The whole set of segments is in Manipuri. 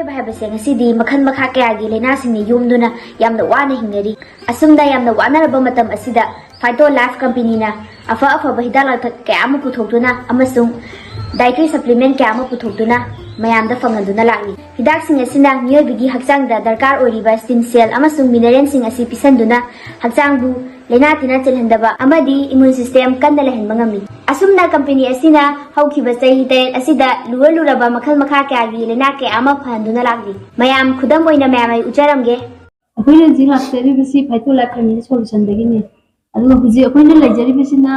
ꯃꯤꯑꯣꯏꯕ ꯍꯥꯏꯕꯁꯦ ꯉꯁꯤꯗꯤ ꯃꯈꯜ ꯃꯈꯥ ꯀꯌꯥꯒꯤ ꯂꯩꯅꯥꯁꯤꯡꯅ ꯌꯨꯝꯗꯨꯅ ꯌꯥꯝꯅ ꯋꯥꯅ ꯍꯤꯡꯅꯔꯤ ꯑꯁꯨꯝꯅ ꯌꯥꯝꯅ ꯋꯥꯅꯔꯕ ꯃꯇꯝ ꯑꯁꯤꯗ ꯐꯥꯏꯇꯣ ꯂꯥꯏꯐ ꯀꯝꯄꯦꯅꯤꯅ ꯑꯐꯕ ꯍꯤꯗꯥꯛ ꯂꯥꯡꯊꯛ ꯀꯌꯥ ꯑꯃ ꯄꯨꯊꯣꯛꯇꯨꯅ ꯑꯃꯁꯨꯡ ꯗꯥꯏꯇꯔꯤ ꯁꯄ꯭ꯂꯤꯃꯦꯟꯠ ꯀꯌꯥ ꯑꯃ ꯄꯨꯊꯣꯛꯇꯨꯅ ꯃꯌꯥꯝꯗ ꯐꯪꯍꯟꯗꯨꯅ ꯂꯥꯛꯂꯤ ꯍꯤꯗꯥꯛꯁꯤꯡ ꯑꯁꯤꯅ ꯃꯤꯑꯣꯏꯕꯒꯤ ꯍꯛꯆꯥꯡꯗ ꯗꯔꯀꯥꯔ ꯑꯣꯏꯔꯤꯕ ꯁ꯭ꯇꯦꯝ ꯁꯦꯜ ꯑꯃꯁꯨꯡ ꯃꯤꯅꯔꯦꯜꯁꯤꯡ ꯑꯁꯤ ꯄꯤꯁꯟꯗꯨꯅ ꯍꯛꯆꯥꯡꯕꯨ ꯂꯩꯅꯥ ꯇꯤꯟꯅ ꯆꯦꯜꯍꯟꯗꯕ ꯑꯃꯗꯤ ꯏꯃ꯭ꯌꯨꯟ ꯁꯤꯁꯇꯦꯝ ꯀꯟꯅ ꯂꯩꯍꯟꯕ ꯉꯝꯃꯤ ꯑꯁꯨꯝꯅ ꯀꯝꯄꯦꯅꯤ ꯑꯁꯤꯅ ꯍꯧꯈꯤꯕ ꯆꯍꯤ 8 ꯑꯁꯤꯗ ꯂꯨꯔꯕ ꯃꯈꯜ ꯃꯈꯥ ꯀꯌꯥꯒꯤ ꯂꯩꯅꯥ ꯀꯌꯥ ꯑꯃ ꯐꯍꯟꯗꯨꯅ ꯂꯥꯛꯂꯤ ꯃꯌꯥꯝ ꯈꯨꯗꯝ ꯑꯣꯏꯅ ꯃꯌꯥꯝ ꯑꯩ ꯎꯠꯆꯔꯝꯒꯦ ꯑꯩꯈꯣꯏꯅ ꯍꯧꯖꯤꯛ ꯂꯥꯛꯆꯔꯤꯕꯁꯤ ꯐꯥꯏꯇꯣ ꯂꯥꯏꯐ ꯐꯦꯃꯤꯂꯤ ꯁꯣꯂꯨꯁꯟꯗꯒꯤꯅꯤ ꯑꯗꯨꯒ ꯍꯧꯖꯤꯛ ꯑꯩꯈꯣꯏꯅ ꯂꯩꯖꯔꯤꯕꯁꯤꯅ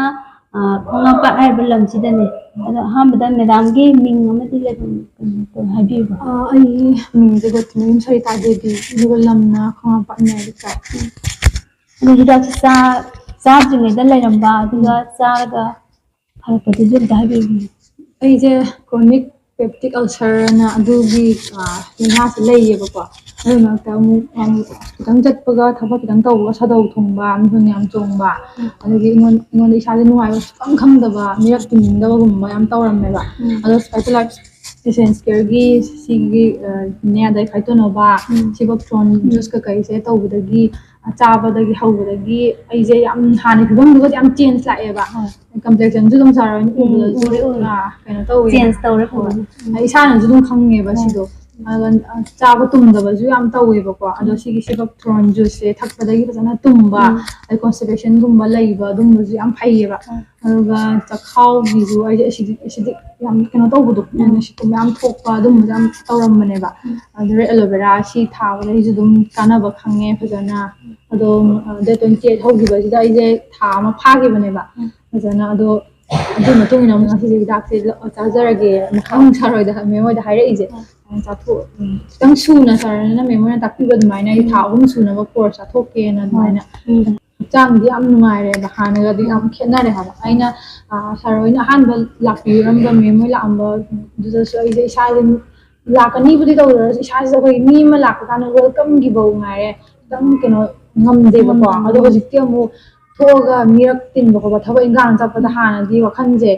ꯈꯣꯡꯉꯥꯝꯄꯥꯠ ꯍꯥꯏꯔꯤꯕ ꯂꯝꯁꯤꯗꯅꯤ ꯑꯗꯣ ꯑꯍꯥꯟꯕꯗ ꯃꯦꯗꯥꯝꯒꯤ ꯃꯤꯡ ꯑꯃꯗꯤ ꯍꯥꯏꯕꯤꯌꯨꯕ ꯑꯩ ꯃꯤꯡꯁꯦ ꯒꯣꯇꯤꯃꯌꯨꯝ ꯁꯔꯤꯇꯥ ꯗꯦꯕꯤ ꯑꯗꯨꯒ ꯂꯝꯅ ꯈꯣꯡꯉꯥꯝꯄꯥꯠ ꯃꯦꯔꯤꯀꯥ ꯑꯗꯣ ꯍꯤꯗꯥꯛꯁꯤ ꯆꯥꯗ꯭ꯔꯤꯉꯩꯗ ꯂꯩꯔꯝꯕ ꯑꯗꯨꯒ ꯆꯥꯔꯒ ꯐꯔꯛꯄꯗꯨꯁꯨ ꯑꯝꯇ ꯍꯥꯏꯕꯤꯌꯨ ꯑꯩꯁꯦ ꯀ꯭ꯔꯣꯅꯤꯛ ꯄꯦꯞꯇꯤꯛ ꯑꯜꯁꯔꯅ ꯑꯗꯨꯒꯤ ꯂꯩꯅꯥꯁꯦ ꯂꯩꯌꯦꯕꯀꯣ ꯑꯗꯨ ꯃꯔꯛꯇ ꯑꯃꯨꯛꯈꯤꯇꯪ ꯆꯠꯄꯒ ꯊꯕꯛ ꯈꯤꯇꯪ ꯇꯧꯕꯒ ꯁꯥꯗꯧ ꯊꯨꯡꯕ ꯃꯤꯍꯨꯟ ꯌꯥꯝ ꯆꯣꯡꯕ ꯑꯗꯒꯤ ꯑꯩꯉꯣꯟꯗ ꯏꯁꯥꯁꯦ ꯅꯨꯡꯉꯥꯏꯕ ꯁꯨꯈꯪ ꯈꯪꯗꯕ ꯃꯤꯔꯛ ꯇꯤꯟꯅꯤꯡꯗꯕꯒꯨꯝꯕ ꯌꯥꯝ ꯇꯧꯔꯝꯃꯦꯕ ꯑꯗꯣ ꯐꯥꯏꯇꯣ ꯂꯥꯏꯐ ꯏꯁꯦꯟꯁ ꯀꯦꯌꯔꯒꯤ ꯁꯤꯒꯤ ꯑꯗꯩ ꯐꯥꯏꯇꯣꯅꯣꯚꯥ ꯁꯤꯕꯣꯛꯇ꯭ꯔꯣꯟ ꯖꯨꯁ ꯀꯩꯁꯦ ꯇꯧꯕꯗꯒꯤ ꯆꯥꯕꯗꯒꯤ ꯍꯧꯕꯗꯒꯤ ꯑꯩꯁꯦ ꯌꯥꯝ ꯍꯥꯟꯅ ꯐꯤꯕꯝꯗꯨꯒꯗꯤ ꯌꯥꯝ ꯆꯦꯟꯖ ꯂꯥꯛꯑꯦꯕ ꯀꯝꯄ꯭ꯂꯦꯛꯁꯟꯁꯨ ꯑꯗꯨꯝ ꯆꯥꯔꯣꯏꯅ ꯎꯕꯗꯁꯨ ꯀꯩꯅꯣ ꯇꯧꯋꯦ ꯆꯦꯟꯖ ꯇꯧꯔꯦ ꯏꯁꯥꯅꯁꯨ ꯑꯗꯨꯝ ꯈꯪꯉꯦꯕ ꯁꯤꯗꯣ ꯆꯥꯕ ꯇꯨꯝꯗꯕꯁꯨ ꯌꯥꯝ ꯇꯧꯋꯦꯕꯀꯣ ꯑꯗꯣ ꯁꯤꯒꯤ ꯁꯤꯕꯣꯛꯇ꯭ꯔꯣꯟ ꯖꯨꯁꯁꯦ ꯊꯛꯄꯗꯒꯤ ꯐꯖꯅ ꯇꯨꯝꯕ ꯑꯗꯩ ꯀꯣꯟꯁꯇꯤꯄꯦꯁꯟꯒꯨꯝꯕ ꯂꯩꯕ ꯑꯗꯨꯝꯕꯁꯨ ꯌꯥꯝ ꯐꯩꯌꯦꯕ ꯑꯗꯨꯒ ꯆꯈꯥꯎꯒꯤꯁꯨ ꯑꯩꯁꯦ ꯑꯦꯁꯤꯗꯤꯛ ꯌꯥꯝ ꯀꯩꯅꯣ ꯇꯧꯕꯗꯣ ꯅꯨꯡꯁꯤꯠꯀꯨꯝꯕ ꯌꯥꯝ ꯊꯣꯛꯄ ꯑꯗꯨꯝꯕꯁꯨ ꯌꯥꯝ ꯇꯧꯔꯝꯕꯅꯦꯕ ꯑꯗꯨꯗꯩ ꯑꯦꯂꯣꯚꯦꯔꯥ ꯁꯤ ꯊꯥꯕꯗꯒꯤꯁꯨ ꯑꯗꯨꯝ ꯀꯥꯟꯅꯕ ꯈꯪꯉꯦ ꯐꯖꯅ ꯑꯗꯣ ꯗꯦꯠ 28 ꯍꯧꯈꯤꯕꯁꯤꯗ ꯑꯩꯁꯦ ꯊꯥ ꯑꯃ ꯐꯥꯈꯤꯕꯅꯦꯕ ꯐꯖꯅ ꯑꯗꯣ ꯑꯗꯨ ꯃꯇꯨꯡ ꯏꯟꯅ ꯑꯃꯨꯛ ꯉꯁꯤꯁꯦ ꯍꯤꯗꯥꯛꯁꯦ ꯆꯥꯖꯔꯒꯦ ꯃꯈꯥ ꯁꯥꯔꯣꯏꯗ ꯃꯦꯝꯍꯣꯏꯗ ꯍꯥꯏꯔꯛꯏꯁꯦ ꯈꯤꯇꯪ ꯁꯨꯅ ꯁꯥꯔꯅ ꯃꯦꯝꯍꯣꯏꯅ ꯇꯥꯛꯄꯤꯕ ꯑꯗꯨꯃꯥꯏꯅ ꯑꯩ ꯊꯥ 3 ꯁꯨꯅꯕ ꯀꯣꯔꯁ ꯆꯥꯊꯣꯛꯀꯦꯅ ꯑꯗꯨꯃꯥꯏꯅ ꯍꯛꯆꯥꯡꯗꯤ ꯌꯥꯝ ꯅꯨꯡꯉꯥꯏꯔꯦꯕ ꯍꯥꯟꯅꯒꯗꯤ ꯌꯥꯝ ꯈꯦꯠꯅꯔꯦ ꯍꯥꯏꯕ ꯑꯩꯅ ꯁꯥꯔ ꯍꯣꯏꯅ ꯑꯍꯥꯟꯕ ꯂꯥꯛꯄꯤꯔꯝꯕ ꯃꯦꯝ ꯍꯣꯏ ꯂꯥꯛꯑꯝꯕꯗꯨꯗꯁꯨ ꯑꯩꯁꯦ ꯏꯁꯥꯁꯦ ꯂꯥꯛꯀꯅꯤꯕꯨꯗꯤ ꯇꯧꯖꯔꯁꯨ ꯏꯁꯥꯁꯤꯗ ꯑꯩꯈꯣꯏ ꯃꯤ ꯑꯃ ꯂꯥꯛꯄ ꯀꯥꯟꯗ ꯋꯦꯜꯀꯝꯒꯤꯐꯧ ꯉꯥꯏꯔꯦ ꯈꯤꯇꯪ ꯀꯩꯅꯣ ꯉꯝꯗꯦꯕꯀꯣ ꯑꯗꯣ ꯍꯧꯖꯤꯛꯇꯤ ꯑꯃꯨꯛ ꯊꯣꯛꯑꯒ ꯃꯤꯔꯛ ꯇꯤꯟꯕ ꯈꯣꯠꯄ ꯊꯕꯛ ꯏꯟꯈꯥꯡ ꯆꯠꯄꯗ ꯍꯥꯟꯅꯗꯤ ꯋꯥꯈꯜꯁꯦ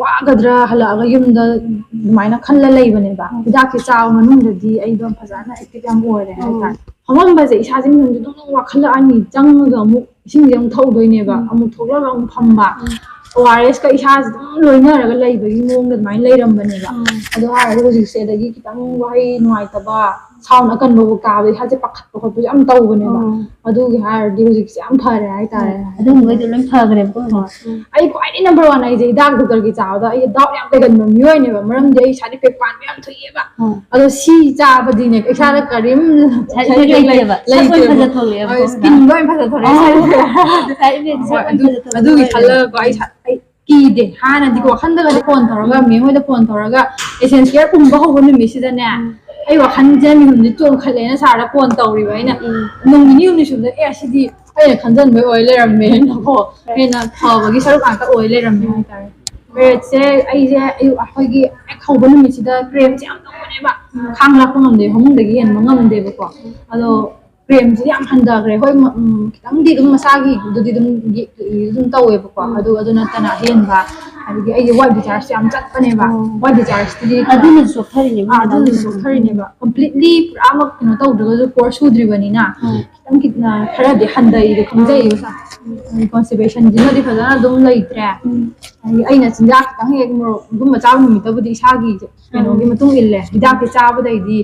ꯋꯥꯒꯗ꯭ꯔꯥ ꯍꯜꯂꯛꯑꯒ ꯌꯨꯝꯗ ꯑꯗꯨꯃꯥꯏꯅ ꯈꯜꯂ ꯂꯩꯕꯅꯦꯕ ꯍꯤꯗꯥꯛꯁꯦ ꯆꯥꯕ ꯃꯅꯨꯡꯗꯗꯤ ꯑꯩꯗꯣ ꯐꯖꯅ ꯑꯦꯛꯇꯤꯚ ꯌꯥꯝ ꯑꯣꯏꯔꯦ ꯍꯥꯏꯇꯥꯔꯦ ꯐꯝꯃꯝꯕꯁꯦ ꯏꯁꯥꯁꯦ ꯃꯤꯍꯨꯟꯁꯦ ꯑꯗꯨꯝ ꯋꯥꯈꯠꯂꯛꯑꯅꯤ ꯆꯪꯉꯒ ꯑꯃꯨꯛ ꯏꯁꯤꯡꯁꯦ ꯑꯃꯨꯛ ꯊꯧꯗꯣꯏꯅꯦꯕ ꯑꯃꯨꯛ ꯊꯣꯛꯂꯒ ꯑꯃꯨꯛ ꯐꯝꯕ ORS ꯀ ꯏꯁꯥꯁꯦ ꯑꯗꯨꯝ ꯂꯣꯏꯅꯔꯒ ꯂꯩꯕꯒꯤ ꯃꯑꯣꯡꯗ ꯑꯗꯨꯃꯥꯏꯅ ꯂꯩꯔꯝꯕꯅꯦꯕ ꯑꯗꯣ ꯍꯥꯏꯔꯒ ꯍꯧꯖꯤꯛꯁꯦ ꯑꯗꯒꯤ ꯈꯤꯇꯪ ꯋꯥꯍꯩ ꯅꯨꯡꯉꯥꯏꯇꯕ ꯁꯥꯎꯟ ꯑꯀꯟꯕꯕꯨ ꯇꯥꯕꯗ ꯏꯁꯥꯁꯦ ꯄꯥꯈꯠꯄ ꯈꯣꯠꯄꯁꯨ ꯌꯥꯝ ꯇꯧꯕꯅꯦꯕ ꯑꯗꯨꯒꯤ ꯍꯥꯏꯔꯗꯤ ꯍꯧꯖꯤꯛꯁꯦ ꯌꯥꯝ ꯐꯔꯦ ꯍꯥꯏꯇꯥꯔꯦ ꯑꯗꯨꯝꯕꯩꯗꯣ ꯂꯣꯏ ꯐꯈ꯭ꯔꯦꯕꯀꯣ ꯑꯩ ꯈ꯭ꯋꯥꯏꯗꯒꯤ ꯅꯝꯕꯔ 1 ꯑꯩꯁꯦ ꯍꯤꯗꯥꯛ ꯗꯣꯛꯇꯔꯒꯤ ꯆꯥꯕꯗ ꯑꯩ ꯗꯥꯎꯠ ꯌꯥꯝ ꯂꯩꯒꯟꯕ ꯃꯤꯑꯣꯏꯅꯦꯕ ꯃꯔꯝꯗꯤ ꯑꯩ ꯁꯥꯏꯠ ꯏꯐꯦꯛ ꯄꯥꯟꯕ ꯌꯥꯝ ꯊꯣꯛꯑꯦꯕ ꯑꯗꯣ ꯁꯤ ꯆꯥꯕꯗꯤꯅꯦ ꯏꯁꯥꯗ ꯀꯔꯤꯝ ꯁꯥꯏꯠ ꯏꯐꯦꯛ ꯂꯩꯇꯦꯕ ꯁ꯭ꯀꯤꯟ ꯂꯣꯏ ꯐꯖ ꯊꯣꯛꯂꯛꯑꯦ ꯑꯗꯨꯒꯤ ꯈꯜꯂꯒꯀꯣ ꯑꯩ ꯀꯤꯗꯦ ꯍꯥꯟꯅꯗꯤꯀꯣ ꯋꯥꯈꯟꯗꯒꯗꯤ ꯐꯣꯟ ꯇꯧꯔꯒ ꯃꯦꯝ ꯍꯣꯏꯗ ꯐꯣꯟ ꯇꯧꯔꯒ ꯑꯦꯁꯦꯟꯁ ꯀꯦꯌꯔ ꯀꯨꯝꯕ ꯍꯧꯕ ꯅꯨꯃꯤꯠꯁꯤꯗꯅꯦ ꯑꯩ ꯋꯥꯈꯟꯁꯦ ꯃꯤꯍꯨꯟꯁꯦ ꯆꯣꯡꯈꯠꯂꯦꯅ ꯁꯥꯔꯗ ꯐꯣꯟ ꯇꯧꯔꯤꯕ ꯑꯩꯅ ꯅꯨꯡ ꯅꯤꯅꯤ ꯍꯨꯝꯅꯤ ꯁꯨꯕꯗ ꯁꯤꯗꯤ ꯑꯩꯅ ꯈꯟꯖꯟꯕꯩ ꯑꯣꯏ ꯂꯩꯔꯝꯃꯦꯅꯀꯣ ꯍꯦꯟꯅ ꯐꯕꯒꯤ ꯁꯔꯨꯛ ꯉꯥꯛꯇ ꯑꯣꯏ ꯂꯩꯔꯝꯃꯦ ꯍꯥꯏꯇꯥꯔꯦ ꯄꯦꯔꯦꯠꯁꯦ ꯑꯩꯁꯦ ꯑꯩꯈꯣꯏꯒꯤ ꯍꯦꯛ ꯍꯧꯕ ꯅꯨꯃꯤꯠꯁꯤꯗ ꯀ꯭ꯔꯦꯝꯁꯦ ꯌꯥꯝ ꯇꯧꯕꯅꯦꯕ ꯈꯥꯡ ꯂꯥꯛꯄ ꯉꯝꯗꯦ ꯐꯃꯨꯡꯗꯒꯤ ꯍꯦꯟꯕ ꯉꯝꯗꯦꯕꯀꯣ ꯑꯗꯣ ꯀ꯭ꯔꯦꯝꯁꯤꯗꯤ ꯌꯥꯝ ꯍꯟꯊꯈ꯭ꯔꯦ ꯍꯣꯏ ꯈꯤꯇꯪꯗꯤ ꯑꯗꯨꯝ ꯃꯁꯥꯒꯤꯗꯨꯗꯤ ꯑꯗꯨꯝ ꯇꯧꯋꯦꯕꯀꯣ ꯑꯗꯨ ꯅꯠꯇꯅ ꯑꯍꯦꯟꯕ ꯑꯗꯒꯤ ꯑꯩꯁꯦ ꯋꯥꯏꯠ ꯗꯤꯆꯥꯔꯖ ꯌꯥꯝ ꯆꯠꯄꯅꯦꯕ ꯋꯥꯏꯠ ꯗꯤꯆꯥꯔꯖꯇꯨꯗꯤ ꯑꯗꯨꯅꯁꯨ ꯁꯣꯛꯊꯔꯤꯅꯦꯕ ꯑꯗꯨꯅꯁꯨ ꯁꯣꯛꯊꯔꯤꯅꯦꯕ ꯀꯝꯄ꯭ꯂꯤꯠꯂꯤ ꯄꯨꯔꯥꯃꯛ ꯀꯩꯅꯣ ꯇꯧꯗ꯭ꯔꯒꯁꯨ ꯀꯣꯔꯁ ꯁꯨꯗ꯭ꯔꯤꯕꯅꯤꯅ ꯈꯤꯇꯪ ꯈꯔꯗꯤ ꯍꯟꯊꯩꯗꯣ ꯈꯪꯖꯩꯌꯦꯕ ꯀꯣꯟꯁꯇꯤꯄꯦꯁꯟꯁꯤꯃꯗꯤ ꯐꯖꯅ ꯑꯗꯨꯝ ꯂꯩꯇ꯭ꯔꯦ ꯑꯩꯅ ꯆꯤꯟꯖꯥꯛ ꯈꯤꯇꯪ ꯍꯦꯛ ꯃꯣꯔꯣꯛꯒꯨꯝꯕ ꯆꯥꯕ ꯅꯨꯃꯤꯠꯇꯕꯨꯗꯤ ꯏꯁꯥꯒꯤ ꯀꯩꯅꯣꯒꯤ ꯃꯇꯨꯡ ꯏꯜꯂꯦ ꯍꯤꯗꯥꯛꯁꯦ ꯆꯥꯕꯗꯩꯗꯤ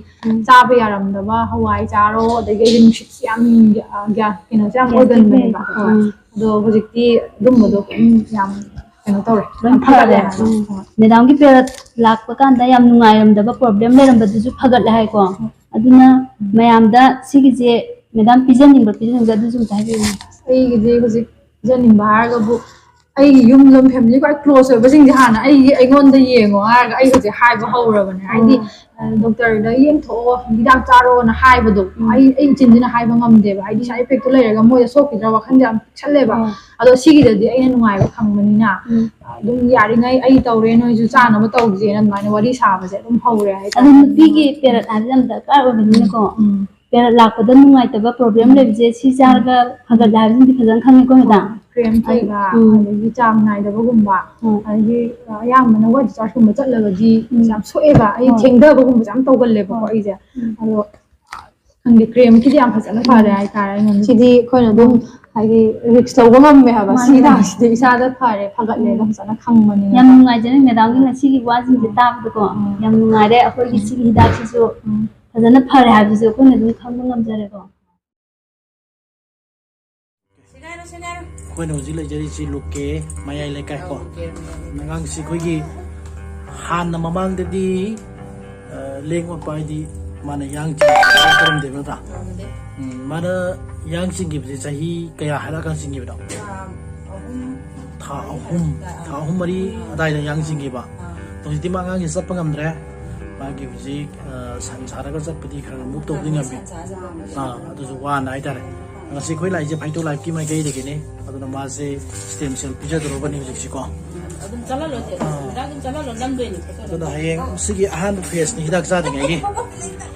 ꯆꯥꯕ ꯌꯥꯔꯝꯗꯕ ꯍꯋꯥꯏ ꯆꯥꯔꯣ ꯑꯗꯒꯤ ꯑꯩꯗꯤ ꯅꯨꯡꯁꯤꯠꯁꯦ ꯌꯥꯝ ꯀꯩꯅꯣꯁꯦ ꯌꯥꯝ ꯑꯣꯏꯒꯟꯕꯅꯦꯕ ꯑꯗꯣ ꯍꯧꯖꯤꯛꯇꯤ ꯑꯗꯨꯝꯕꯗꯣ ꯌꯥꯝ ꯀꯩꯅꯣ ꯇꯧꯔꯦ ꯂꯣꯏ ꯐꯔꯦ ꯃꯦꯗꯥꯝꯒꯤ ꯄꯦꯔꯠ ꯂꯥꯛꯄ ꯀꯥꯟꯗ ꯌꯥꯝ ꯅꯨꯡꯉꯥꯏꯔꯝꯗꯕ ꯄ꯭ꯔꯣꯕ꯭ꯂꯦꯝ ꯂꯩꯔꯝꯕꯗꯨꯁꯨ ꯐꯒꯠꯂꯦ ꯍꯥꯏꯀꯣ ꯑꯗꯨꯅ ꯃꯌꯥꯝꯗ ꯁꯤꯒꯤꯁꯦ ꯃꯦꯗꯥꯝ ꯄꯤꯖꯅꯤꯡꯕ ꯑꯗꯨꯁꯨ ꯑꯝꯇ ꯍꯥꯏꯕꯤꯌꯨ ꯑꯩꯒꯤꯗꯤ ꯍꯧꯖꯤꯛ ꯄꯤꯖꯅꯤꯡꯕ ꯍꯥꯏꯔꯒꯕꯨ ꯑꯩꯒꯤ ꯌꯨꯝꯗ ꯐꯦꯃꯤꯂꯤ ꯈ꯭ꯋꯥꯏ ꯀ꯭ꯂꯣꯖ ꯑꯣꯏꯕꯁꯤꯡꯁꯦ ꯍꯥꯟꯅ ꯑꯩꯉꯣꯟꯗ ꯌꯦꯡꯉꯣ ꯍꯥꯏꯔꯒ ꯑꯩ ꯍꯧꯖꯤꯛ ꯍꯥꯏꯕ ꯍꯧꯔꯕꯅꯦ ꯍꯥꯏꯗꯤ ꯗꯣꯛꯇꯔꯗ ꯌꯦꯡꯊꯣꯛꯑꯣ ꯍꯤꯗꯥꯛ ꯆꯥꯔꯣꯅ ꯍꯥꯏꯕꯗꯣ ꯑꯩ ꯆꯤꯟꯁꯤꯅ ꯍꯥꯏꯕ ꯉꯝꯗꯦꯕ ꯍꯥꯏꯗꯤ ꯁꯥꯏꯠ ꯏꯐꯦꯛꯇꯣ ꯂꯩꯔꯒ ꯃꯣꯏꯗ ꯁꯣꯛꯈꯤꯗ꯭ꯔꯥ ꯋꯥꯈꯟꯁꯦ ꯌꯥꯝ ꯄꯤꯛꯁꯜꯂꯦꯕ ꯑꯗꯣ ꯁꯤꯒꯤꯗꯗꯤ ꯑꯩꯅ ꯅꯨꯡꯉꯥꯏꯕ ꯐꯪꯕꯅꯤꯅ ꯑꯗꯨꯝ ꯌꯥꯔꯤꯉꯩ ꯑꯩ ꯇꯧꯔꯦ ꯅꯣꯏꯁꯨ ꯆꯥꯅꯕ ꯇꯧꯁꯦꯅ ꯑꯗꯨꯃꯥꯏꯅ ꯋꯥꯔꯤ ꯁꯥꯕꯁꯦ ꯑꯗꯨꯝ ꯍꯧꯔꯦ ꯍꯥꯏꯇꯥꯔꯦ ꯑꯗꯨ ꯅꯨꯄꯤꯒꯤ ꯄꯦꯔꯠ ꯍꯥꯏꯕꯁꯦ ꯌꯥꯝ ꯗꯔꯀꯥꯔ ꯑꯣꯏꯕꯅꯤꯅꯀꯣ ꯄꯦꯔꯠ ꯂꯥꯛꯄꯗ ꯅꯨꯡꯉꯥꯏꯇꯕ ꯄ꯭ꯔꯣꯕ꯭ꯂꯦꯝ ꯂꯩꯕꯁꯦ ꯁꯤ ꯆꯥꯔꯒ ꯐꯒꯠꯂꯦ ꯍꯥꯏꯕꯁꯤꯡꯗꯤ ꯐꯖꯅ ꯈꯪꯉꯦꯀꯣ ꯃꯦꯗꯥꯝ ꯀ꯭ꯔꯦꯝꯁ ꯑꯗꯒꯤ ꯆꯥꯡ ꯅꯥꯏꯗꯕꯒꯨꯝꯕ ꯑꯗꯒꯤ ꯑꯌꯥꯝꯕꯅ ꯋꯦꯠ ꯆꯥꯔꯖꯀꯨꯝꯕ ꯆꯠꯂꯒꯗꯤ ꯌꯥꯝ ꯁꯣꯛꯑꯦꯕ ꯑꯩ ꯊꯦꯡꯊꯕꯒꯨꯝꯕꯁꯦ ꯌꯥꯝ ꯇꯧꯒꯜꯂꯦꯕꯀꯣ ꯑꯩꯁꯦ ꯑꯗꯣ ꯈꯪꯗꯦ ꯀ꯭ꯔꯦꯝꯒꯤꯗꯤ ꯌꯥꯝ ꯐꯖꯅ ꯐꯔꯦ ꯍꯥꯏꯇꯥꯔꯦ ꯑꯩꯉꯣꯟꯗ ꯁꯤꯗꯤ ꯑꯩꯈꯣꯏꯅ ꯑꯗꯨꯝ ꯍꯥꯏꯗꯤ ꯔꯤꯛꯁ ꯂꯧꯕ ꯉꯝꯃꯦ ꯍꯥꯏꯕ ꯁꯤ ꯍꯤꯗꯥꯛꯁꯤꯗꯤ ꯏꯁꯥꯗ ꯐꯔꯦ ꯐꯒꯠꯂꯦꯗ ꯐꯖꯅ ꯈꯪꯕꯅꯤꯅ ꯌꯥꯝ ꯅꯨꯡꯉꯥꯏꯖꯔꯦ ꯃꯦꯗꯥꯝꯒꯤ ꯉꯁꯤꯒꯤ ꯋꯥꯁꯤꯡꯁꯦ ꯇꯥꯕꯗꯀꯣ ꯌꯥꯝ ꯅꯨꯡꯉꯥꯏꯔꯦ ꯑꯩꯈꯣꯏꯒꯤ ꯁꯤꯒꯤ ꯍꯤꯗꯥꯛꯁꯤꯁꯨ ꯐꯖꯅ ꯐꯔꯦ ꯍꯥꯏꯕꯁꯨ ꯑꯩꯈꯣꯏꯅ ꯑꯗꯨꯝ ꯈꯪꯕ ꯉꯝꯖꯔꯦꯀꯣ ꯑꯩꯈꯣꯏꯅ ꯍꯧꯖꯤꯛ ꯂꯩꯖꯔꯤꯁꯤ ꯂꯨꯀꯦ ꯃꯌꯥꯏ ꯂꯩꯀꯥꯏ ꯀꯣ ꯑꯉꯥꯡꯁꯤ ꯑꯩꯈꯣꯏꯒꯤ ꯍꯥꯟꯅ ꯃꯃꯥꯡꯗꯗꯤ ꯂꯦꯡ ꯑꯣꯠꯄ ꯍꯥꯏꯗꯤ ꯃꯥꯅ ꯌꯥꯡ ꯆꯤꯡꯗꯦꯕ ꯅꯠꯇ꯭ꯔꯥ ꯃꯥꯅ ꯌꯥꯡ ꯆꯤꯡꯈꯤꯕꯁꯦ ꯆꯍꯤ ꯀꯌꯥ ꯍꯥꯏꯔꯀꯥꯟ ꯆꯤꯡꯈꯤꯕꯗꯣ ꯊꯥ ꯑꯍꯨꯝ ꯃꯔꯤ ꯑꯗꯥꯏꯗ ꯌꯥꯡ ꯆꯤꯡꯈꯤꯕ ꯍꯧꯖꯤꯛꯇꯤ ꯃꯥ ꯑꯉꯥꯡꯁꯤ ꯆꯠꯄ ꯉꯝꯗ꯭ꯔꯦ ꯃꯥꯒꯤ ꯍꯧꯖꯤꯛ ꯁꯟ ꯁꯥꯔꯒ ꯆꯠꯄꯗꯤ ꯈꯔ ꯃꯨꯛ ꯇꯧꯕꯗꯤ ꯉꯝꯃꯤ ꯑꯗꯨꯁꯨ ꯋꯥꯅ ꯍꯥꯏꯇꯥꯔꯦ ꯉꯁꯤ ꯑꯩꯈꯣই ꯂꯥꯛꯏꯁꯦ ꯐꯥꯏꯇꯣ ꯂꯥꯏꯐꯀꯤ ꯃꯥꯏꯀꯩꯗꯒꯤꯅꯤ ꯑꯗꯨꯅ ꯃꯥꯁꯦ ꯁ꯭ꯇꯦꯝ ꯁꯦꯜ ꯄꯤꯖꯗꯧꯔꯕꯅꯤ ꯍꯧꯖꯤꯛꯁꯤꯀꯣ ꯑꯗꯨꯅ ꯍꯌꯦꯡ ꯁꯤꯒꯤ ꯑꯍꯥꯟꯕ ꯐꯦꯁꯅꯤ ꯍꯤꯗꯥꯛ ꯆꯥꯗ꯭ꯔꯤꯉꯩꯒꯤ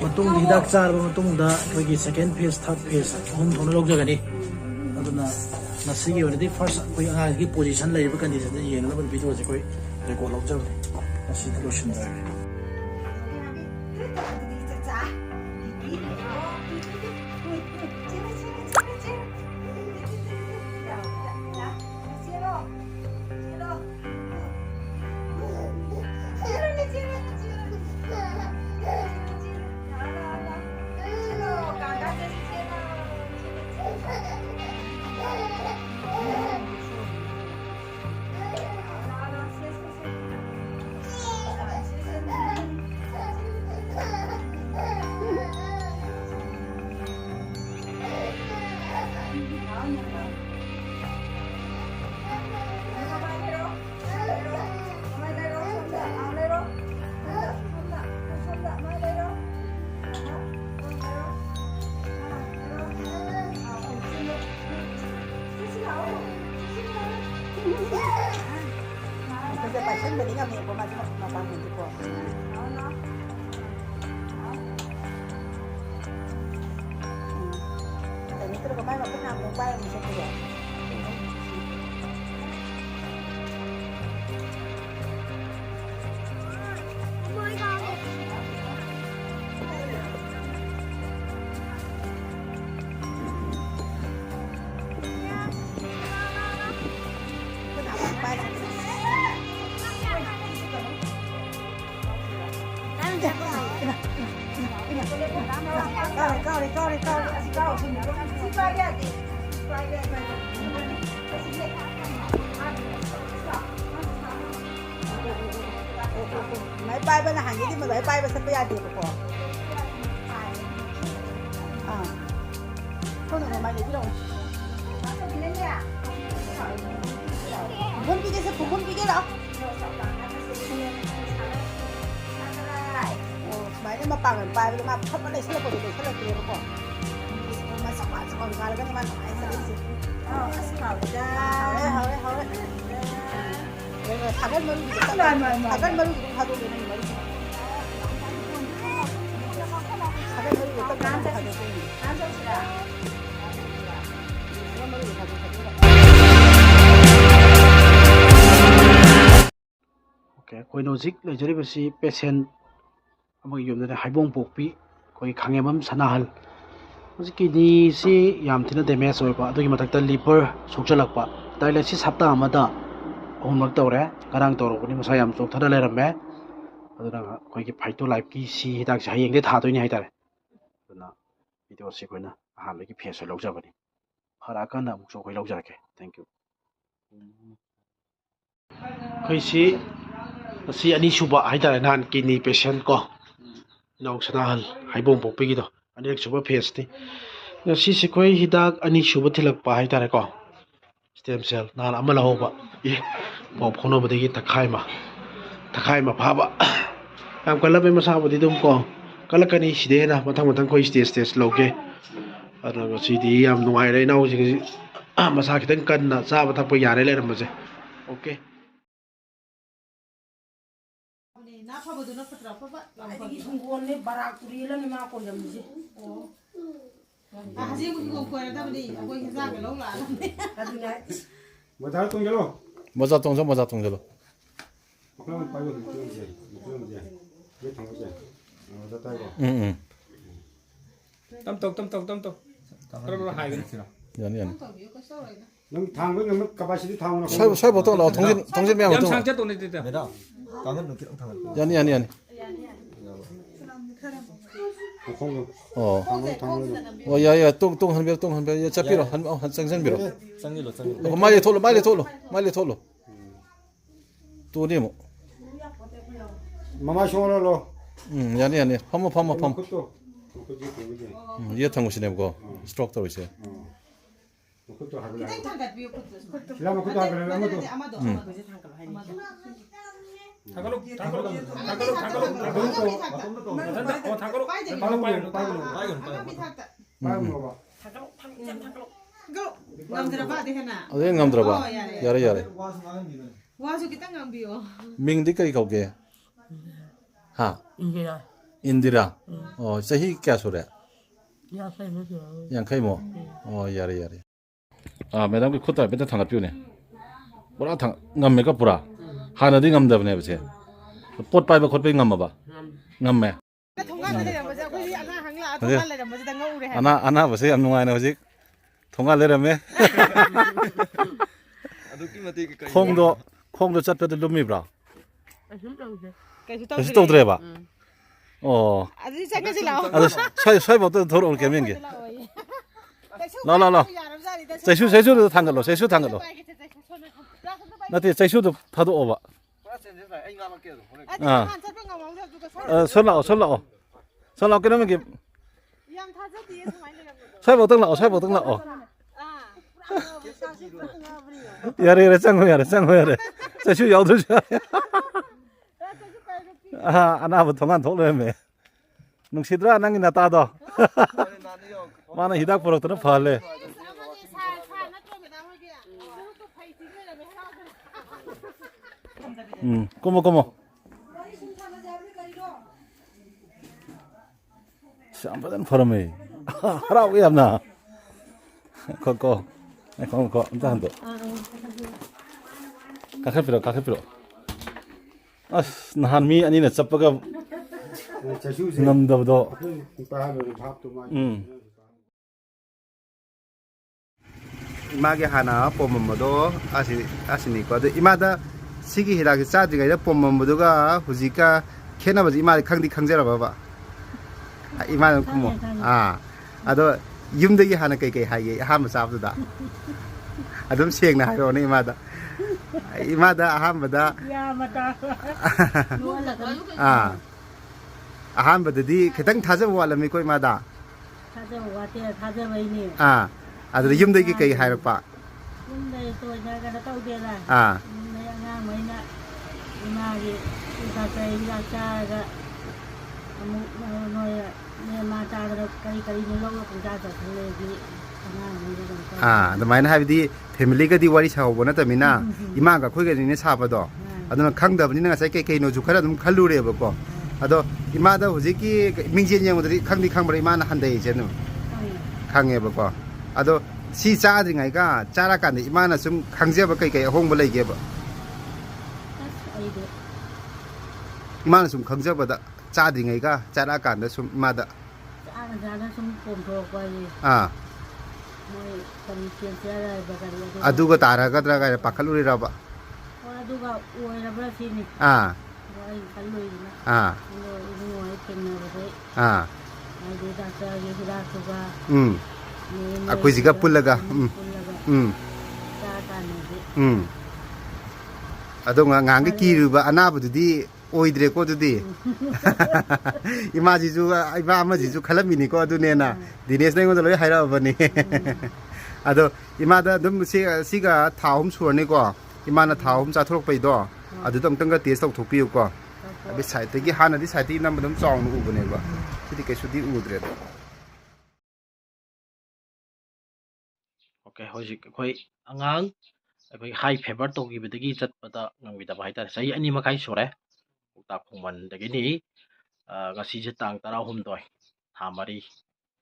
ꯃꯇꯨꯡꯗ ꯍꯤꯗꯥꯛ ꯆꯥꯔꯕ ꯃꯇꯨꯡꯗ ꯑꯩꯈꯣꯏꯒꯤ ꯁꯦꯀꯦꯟ ꯐꯦꯁ ꯊꯥꯔꯠ ꯐꯦꯁ ꯑꯍꯨꯝ ꯊꯣꯛꯅ ꯂꯧꯖꯒꯅꯤ ꯑꯗꯨꯅ ꯃꯁꯤꯒꯤ ꯑꯣꯏꯅꯗꯤ ꯐꯥꯔꯁ ꯑꯩꯈꯣꯏ ꯑꯉꯥꯡꯒꯤ ꯄꯣꯖꯤꯁꯟ ꯂꯩꯔꯤꯕ ꯀꯟꯗꯤꯁꯟꯗ ꯌꯦꯡꯅꯅꯕ ꯚꯤꯗꯤꯑꯣꯁꯦ ꯑꯩꯈꯣꯏ ꯔꯦꯀꯣꯔꯗ ꯂꯧꯖꯕꯅꯤ ꯃꯁꯤꯗ ꯂꯣꯏꯁꯤꯟꯖꯔꯒꯦ Kasi passion ba kami po mapansin ko. Tapi itu kemana mau pernah mengubah macam tu ya. May bay ba na hangin di may bay ba sa payadi ko. Kung ano may dito. Bun bigay sa bun bigay la. May na mapangan pa ba mapapalay sila ko dito sa tiro ko. Masakit sa kon kala naman ay sa lisi. Asma. Hawe. 작은 머리 작은 머리 가도 되는 머리 작은 머리 어떤 가도 되는 오케이 ꯑꯩꯈꯣꯏꯅ ꯍꯧꯖꯤꯛ ꯂꯩꯖꯔꯤꯕꯁꯤ ꯄꯦꯁꯦꯟ ꯑꯃꯒꯤ ꯌꯨꯝꯗ ꯍꯩꯕꯣꯡ ꯄꯣꯛꯄꯤ ꯑꯩꯈꯣꯏ ꯈꯥꯡꯉꯦꯝꯕꯝ ꯁꯅꯥꯍꯜ ꯍꯧꯖꯤꯛ ꯀꯤꯗꯅꯤꯁꯤ ꯌꯥꯝ ꯊꯤꯅ ꯗꯦꯃꯦꯖ ꯑꯣꯏꯕ ꯑꯗꯨꯒꯤ ꯃꯊꯛꯇ ꯂꯤꯚꯔ ꯁꯣꯛꯆꯜꯂꯛꯄ ꯗꯥꯏꯂꯥꯏꯁꯤꯁ ꯍꯞꯇꯥ ꯑꯃꯗ ꯑꯍꯨꯝꯂꯛ ꯇꯧꯔꯦ ꯉꯔꯥꯡ ꯇꯧꯔꯛꯄꯅꯤ ꯃꯁꯥ ꯌꯥꯝ ꯆꯣꯛꯊꯅ ꯂꯩꯔꯝꯃꯦ ꯑꯗꯨꯅ ꯑꯩꯈꯣꯏꯒꯤ ꯐꯥꯏꯇꯣ ꯂꯥꯏꯐꯀꯤ ꯁꯤ ꯍꯤꯗꯥꯛꯁꯦ ꯍꯌꯦꯡꯗꯩ ꯊꯥꯗꯣꯏꯅꯤ ꯍꯥꯏꯇꯥꯔꯦ ꯑꯗꯨꯅ ꯚꯤꯗꯤꯑꯣꯁꯤ ꯑꯩꯈꯣꯏꯅ ꯑꯍꯥꯟꯕꯒꯤ ꯐꯦꯁ ꯑꯣꯏꯅ ꯂꯧꯖꯕꯅꯤ ꯐꯔꯛꯑꯀꯥꯟꯗ ꯑꯃꯨꯛꯁꯨ ꯑꯩꯈꯣꯏ ꯂꯧꯖꯔꯛꯀꯦ ꯊꯦꯡꯛ ꯌꯨ ꯑꯩꯈꯣꯏꯁꯤ ꯉꯁꯤ ꯑꯅꯤꯁꯨꯕ ꯍꯥꯏꯇꯥꯔꯦ ꯅꯍꯥꯟ ꯀꯤꯗꯅꯤ ꯄꯦꯁꯦꯟ ꯀꯣ ꯏꯅꯥꯎ ꯁꯅꯥꯍꯜ ꯍꯩꯕꯣꯡ ꯄꯣꯛꯄꯤꯒꯤꯗꯣ ꯑꯅꯤꯔꯛ ꯁꯨꯕ ꯐꯦꯁꯅꯤ ꯉꯁꯤꯁꯤ ꯑꯩꯈꯣꯏ ꯍꯤꯗꯥꯛ ꯑꯅꯤꯁꯨꯕ ꯊꯤꯜꯂꯛꯄ ꯍꯥꯏꯇꯥꯔꯦꯀꯣ ꯁ꯭ꯇꯦꯝ ꯁꯦꯜ ꯅꯍꯥꯟ ꯑꯃ ꯂꯧꯍꯧꯕ ꯄꯥꯎ ꯐꯥꯎꯅꯕꯗꯒꯤ ꯇꯪꯈꯥꯏ ꯑꯃ ꯐꯥꯕ ꯌꯥꯝ ꯀꯜꯂꯝꯃꯦ ꯃꯁꯥꯕꯨꯗꯤ ꯑꯗꯨꯝ ꯀꯣ ꯀꯜꯂꯛꯀꯅꯤ ꯁꯤꯗꯩ ꯍꯦꯟꯅ ꯃꯊꯪ ꯑꯩꯈꯣꯏ ꯁ꯭ꯇꯦꯖ ꯂꯧꯒꯦ ꯑꯗꯨꯅ ꯉꯁꯤꯗꯤ ꯌꯥꯝ ꯅꯨꯡꯉꯥꯏꯔꯦ ꯏꯅꯥꯎꯁꯤꯡ ꯃꯁꯥ ꯈꯤꯇꯪ ꯀꯟꯅ ꯆꯥꯕ ꯊꯛꯄ ꯌꯥꯔꯦ ꯂꯩꯔꯝꯕꯁꯦ ꯑꯣꯀꯦ 나 파고도 나 퍼트라 퍼봐. 아이 중고네 바라쿠리라니 마 콜람지. 아 하지 고 이거 거야다 근데 이거 회사가 너무 많은데. 아두나 모자 동절로. 모자 동절로. 그럼 빨리 그러지. 왜 당거지? 모자 따고. 응. 땀떡. 그러고 하이게. 야니. 넌 당근 너무 가바시디 당으로. 살 보통 나 동진 매야 보통. 상체 돈이 됐다. 야니. 공공. 당근. 야야 똥 한별 야 잡히러 한 생선 비로. 빨리 돌로. 또니 뭐. 마마 쇼로로. 야니. 파모. 그것도 그거지. 이해 탄 것이네 그거. 스트럭터 이제. 그것도 하고. 지나면 그것도 하고 아마도. 어디 남들어봐. 야래. 와서 기타 ngambil. 밍디 कई कहोगे हाँ इंदिरा सही क्या सो रहा यहाँ कहीं मो यारे मैडम की खुद बेटा थांगा पियो ने पूरा थांग ngam में का पूरा हाँ नदी ngam दबने बचे पोट पाइब खुद पे ngam बा ngam में अना बसे हम नुआई ना बजे थोंगा ले रहे में 콩도 짭뼈도 lum이브라. 그래서 또 들어봐. 아주 생각이 나와. 아주 쇠부터 돌아올 게면게. 나나나. 세슈도 당걸로. 나한테 세슈도 파도 오바. 설라 그러면 게 쇠부터 나오. 야래 짱고 야래 세슈 야들 아나부 동안 돌려매 농시드라 난기 나타도 마나 히닥 버럭도 팔래 고모 쌈바단 퍼럼이 하라고 yap나 거거 entah untuk kakek piro nahan mi ani na chapaga ngam dabdo 이마게 하나 뽐멈도 아시니 거든 이마다 시기 히라기 짜지가 뽐멈도가 후지가 캐나버지 이마 강제라 봐봐 이마는 구모 아도 yumdagi hana kai haye aham sabda adum seng na hayo ni imada ahambada ahambadadi khitang thajab wala mi koi imada adu yumdagi kai hairpa ꯑꯗꯨꯃꯥꯏꯅ ꯍꯥꯏꯕꯗꯤ ꯐꯦꯃꯤꯂꯤꯒꯗꯤ ꯋꯥꯔꯤ ꯁꯥꯍꯧꯕ ꯅꯠꯇꯕꯅꯤꯅ 이마가 ꯑꯩꯈꯣꯏꯒꯗꯤꯅꯦ ꯁꯥꯕꯗꯣ ꯑꯗꯨꯅ ꯈꯪꯗꯕꯅꯤꯅ ꯉꯁꯥꯏ ꯀꯩꯀꯩꯅꯣꯁꯨ ꯈꯔ ꯑꯗꯨꯝ ꯈꯜꯂꯨꯔꯦꯕꯀꯣ ꯑꯗꯣ 이마다 ꯍꯧꯖꯤꯛꯀꯤ ꯃꯤꯡꯖꯦꯜ ꯌꯦꯡꯕꯗꯗꯤ ꯈꯪꯕ꯭ꯔꯥ 이마ꯅ ꯍꯟꯗꯩꯁꯦ ꯑꯗꯨꯝ ꯈꯪꯉꯦꯕꯀꯣ ꯑꯗꯣ ꯁꯤ ꯆꯥꯗ꯭ꯔꯤꯉꯩꯒ ꯆꯥꯔꯀꯥꯟꯗ 이마ꯅ ꯁꯨꯝ ꯈꯪꯖꯕ ꯀꯩꯀꯩ ꯑꯍꯣꯡꯕ ꯂꯩꯒꯦꯕ 이마는 ꯁꯨꯝꯈꯪꯖꯕꯗ 짜딩이가 짜라간데 좀 이마다 아두가 따라가다가 바칼로리라봐 아쿠지가 뿔라가 아동아 ngang kiruba anabududi 오이드레 꼬두디 이마지주 이마 아마지주 칼라미니코 아두네나 디네스 내고도 하이라버니 아도 이마다 좀 시가 타움 수어니고 이마나 타움 자토록바이도 아두 덩덩가 테스트 톡피우고 아비 사이트기 하나디 사이트 남바 좀 짱 우고네고 시디 계수디 우드레 오케이 호지 거의 안강 거의 하이 페버 도기부터기 잣바다 ngangbida 바이다 사이 아니 마카이 소래 딱 공만 되기니 가시제 땅 따라 홈도이 하마리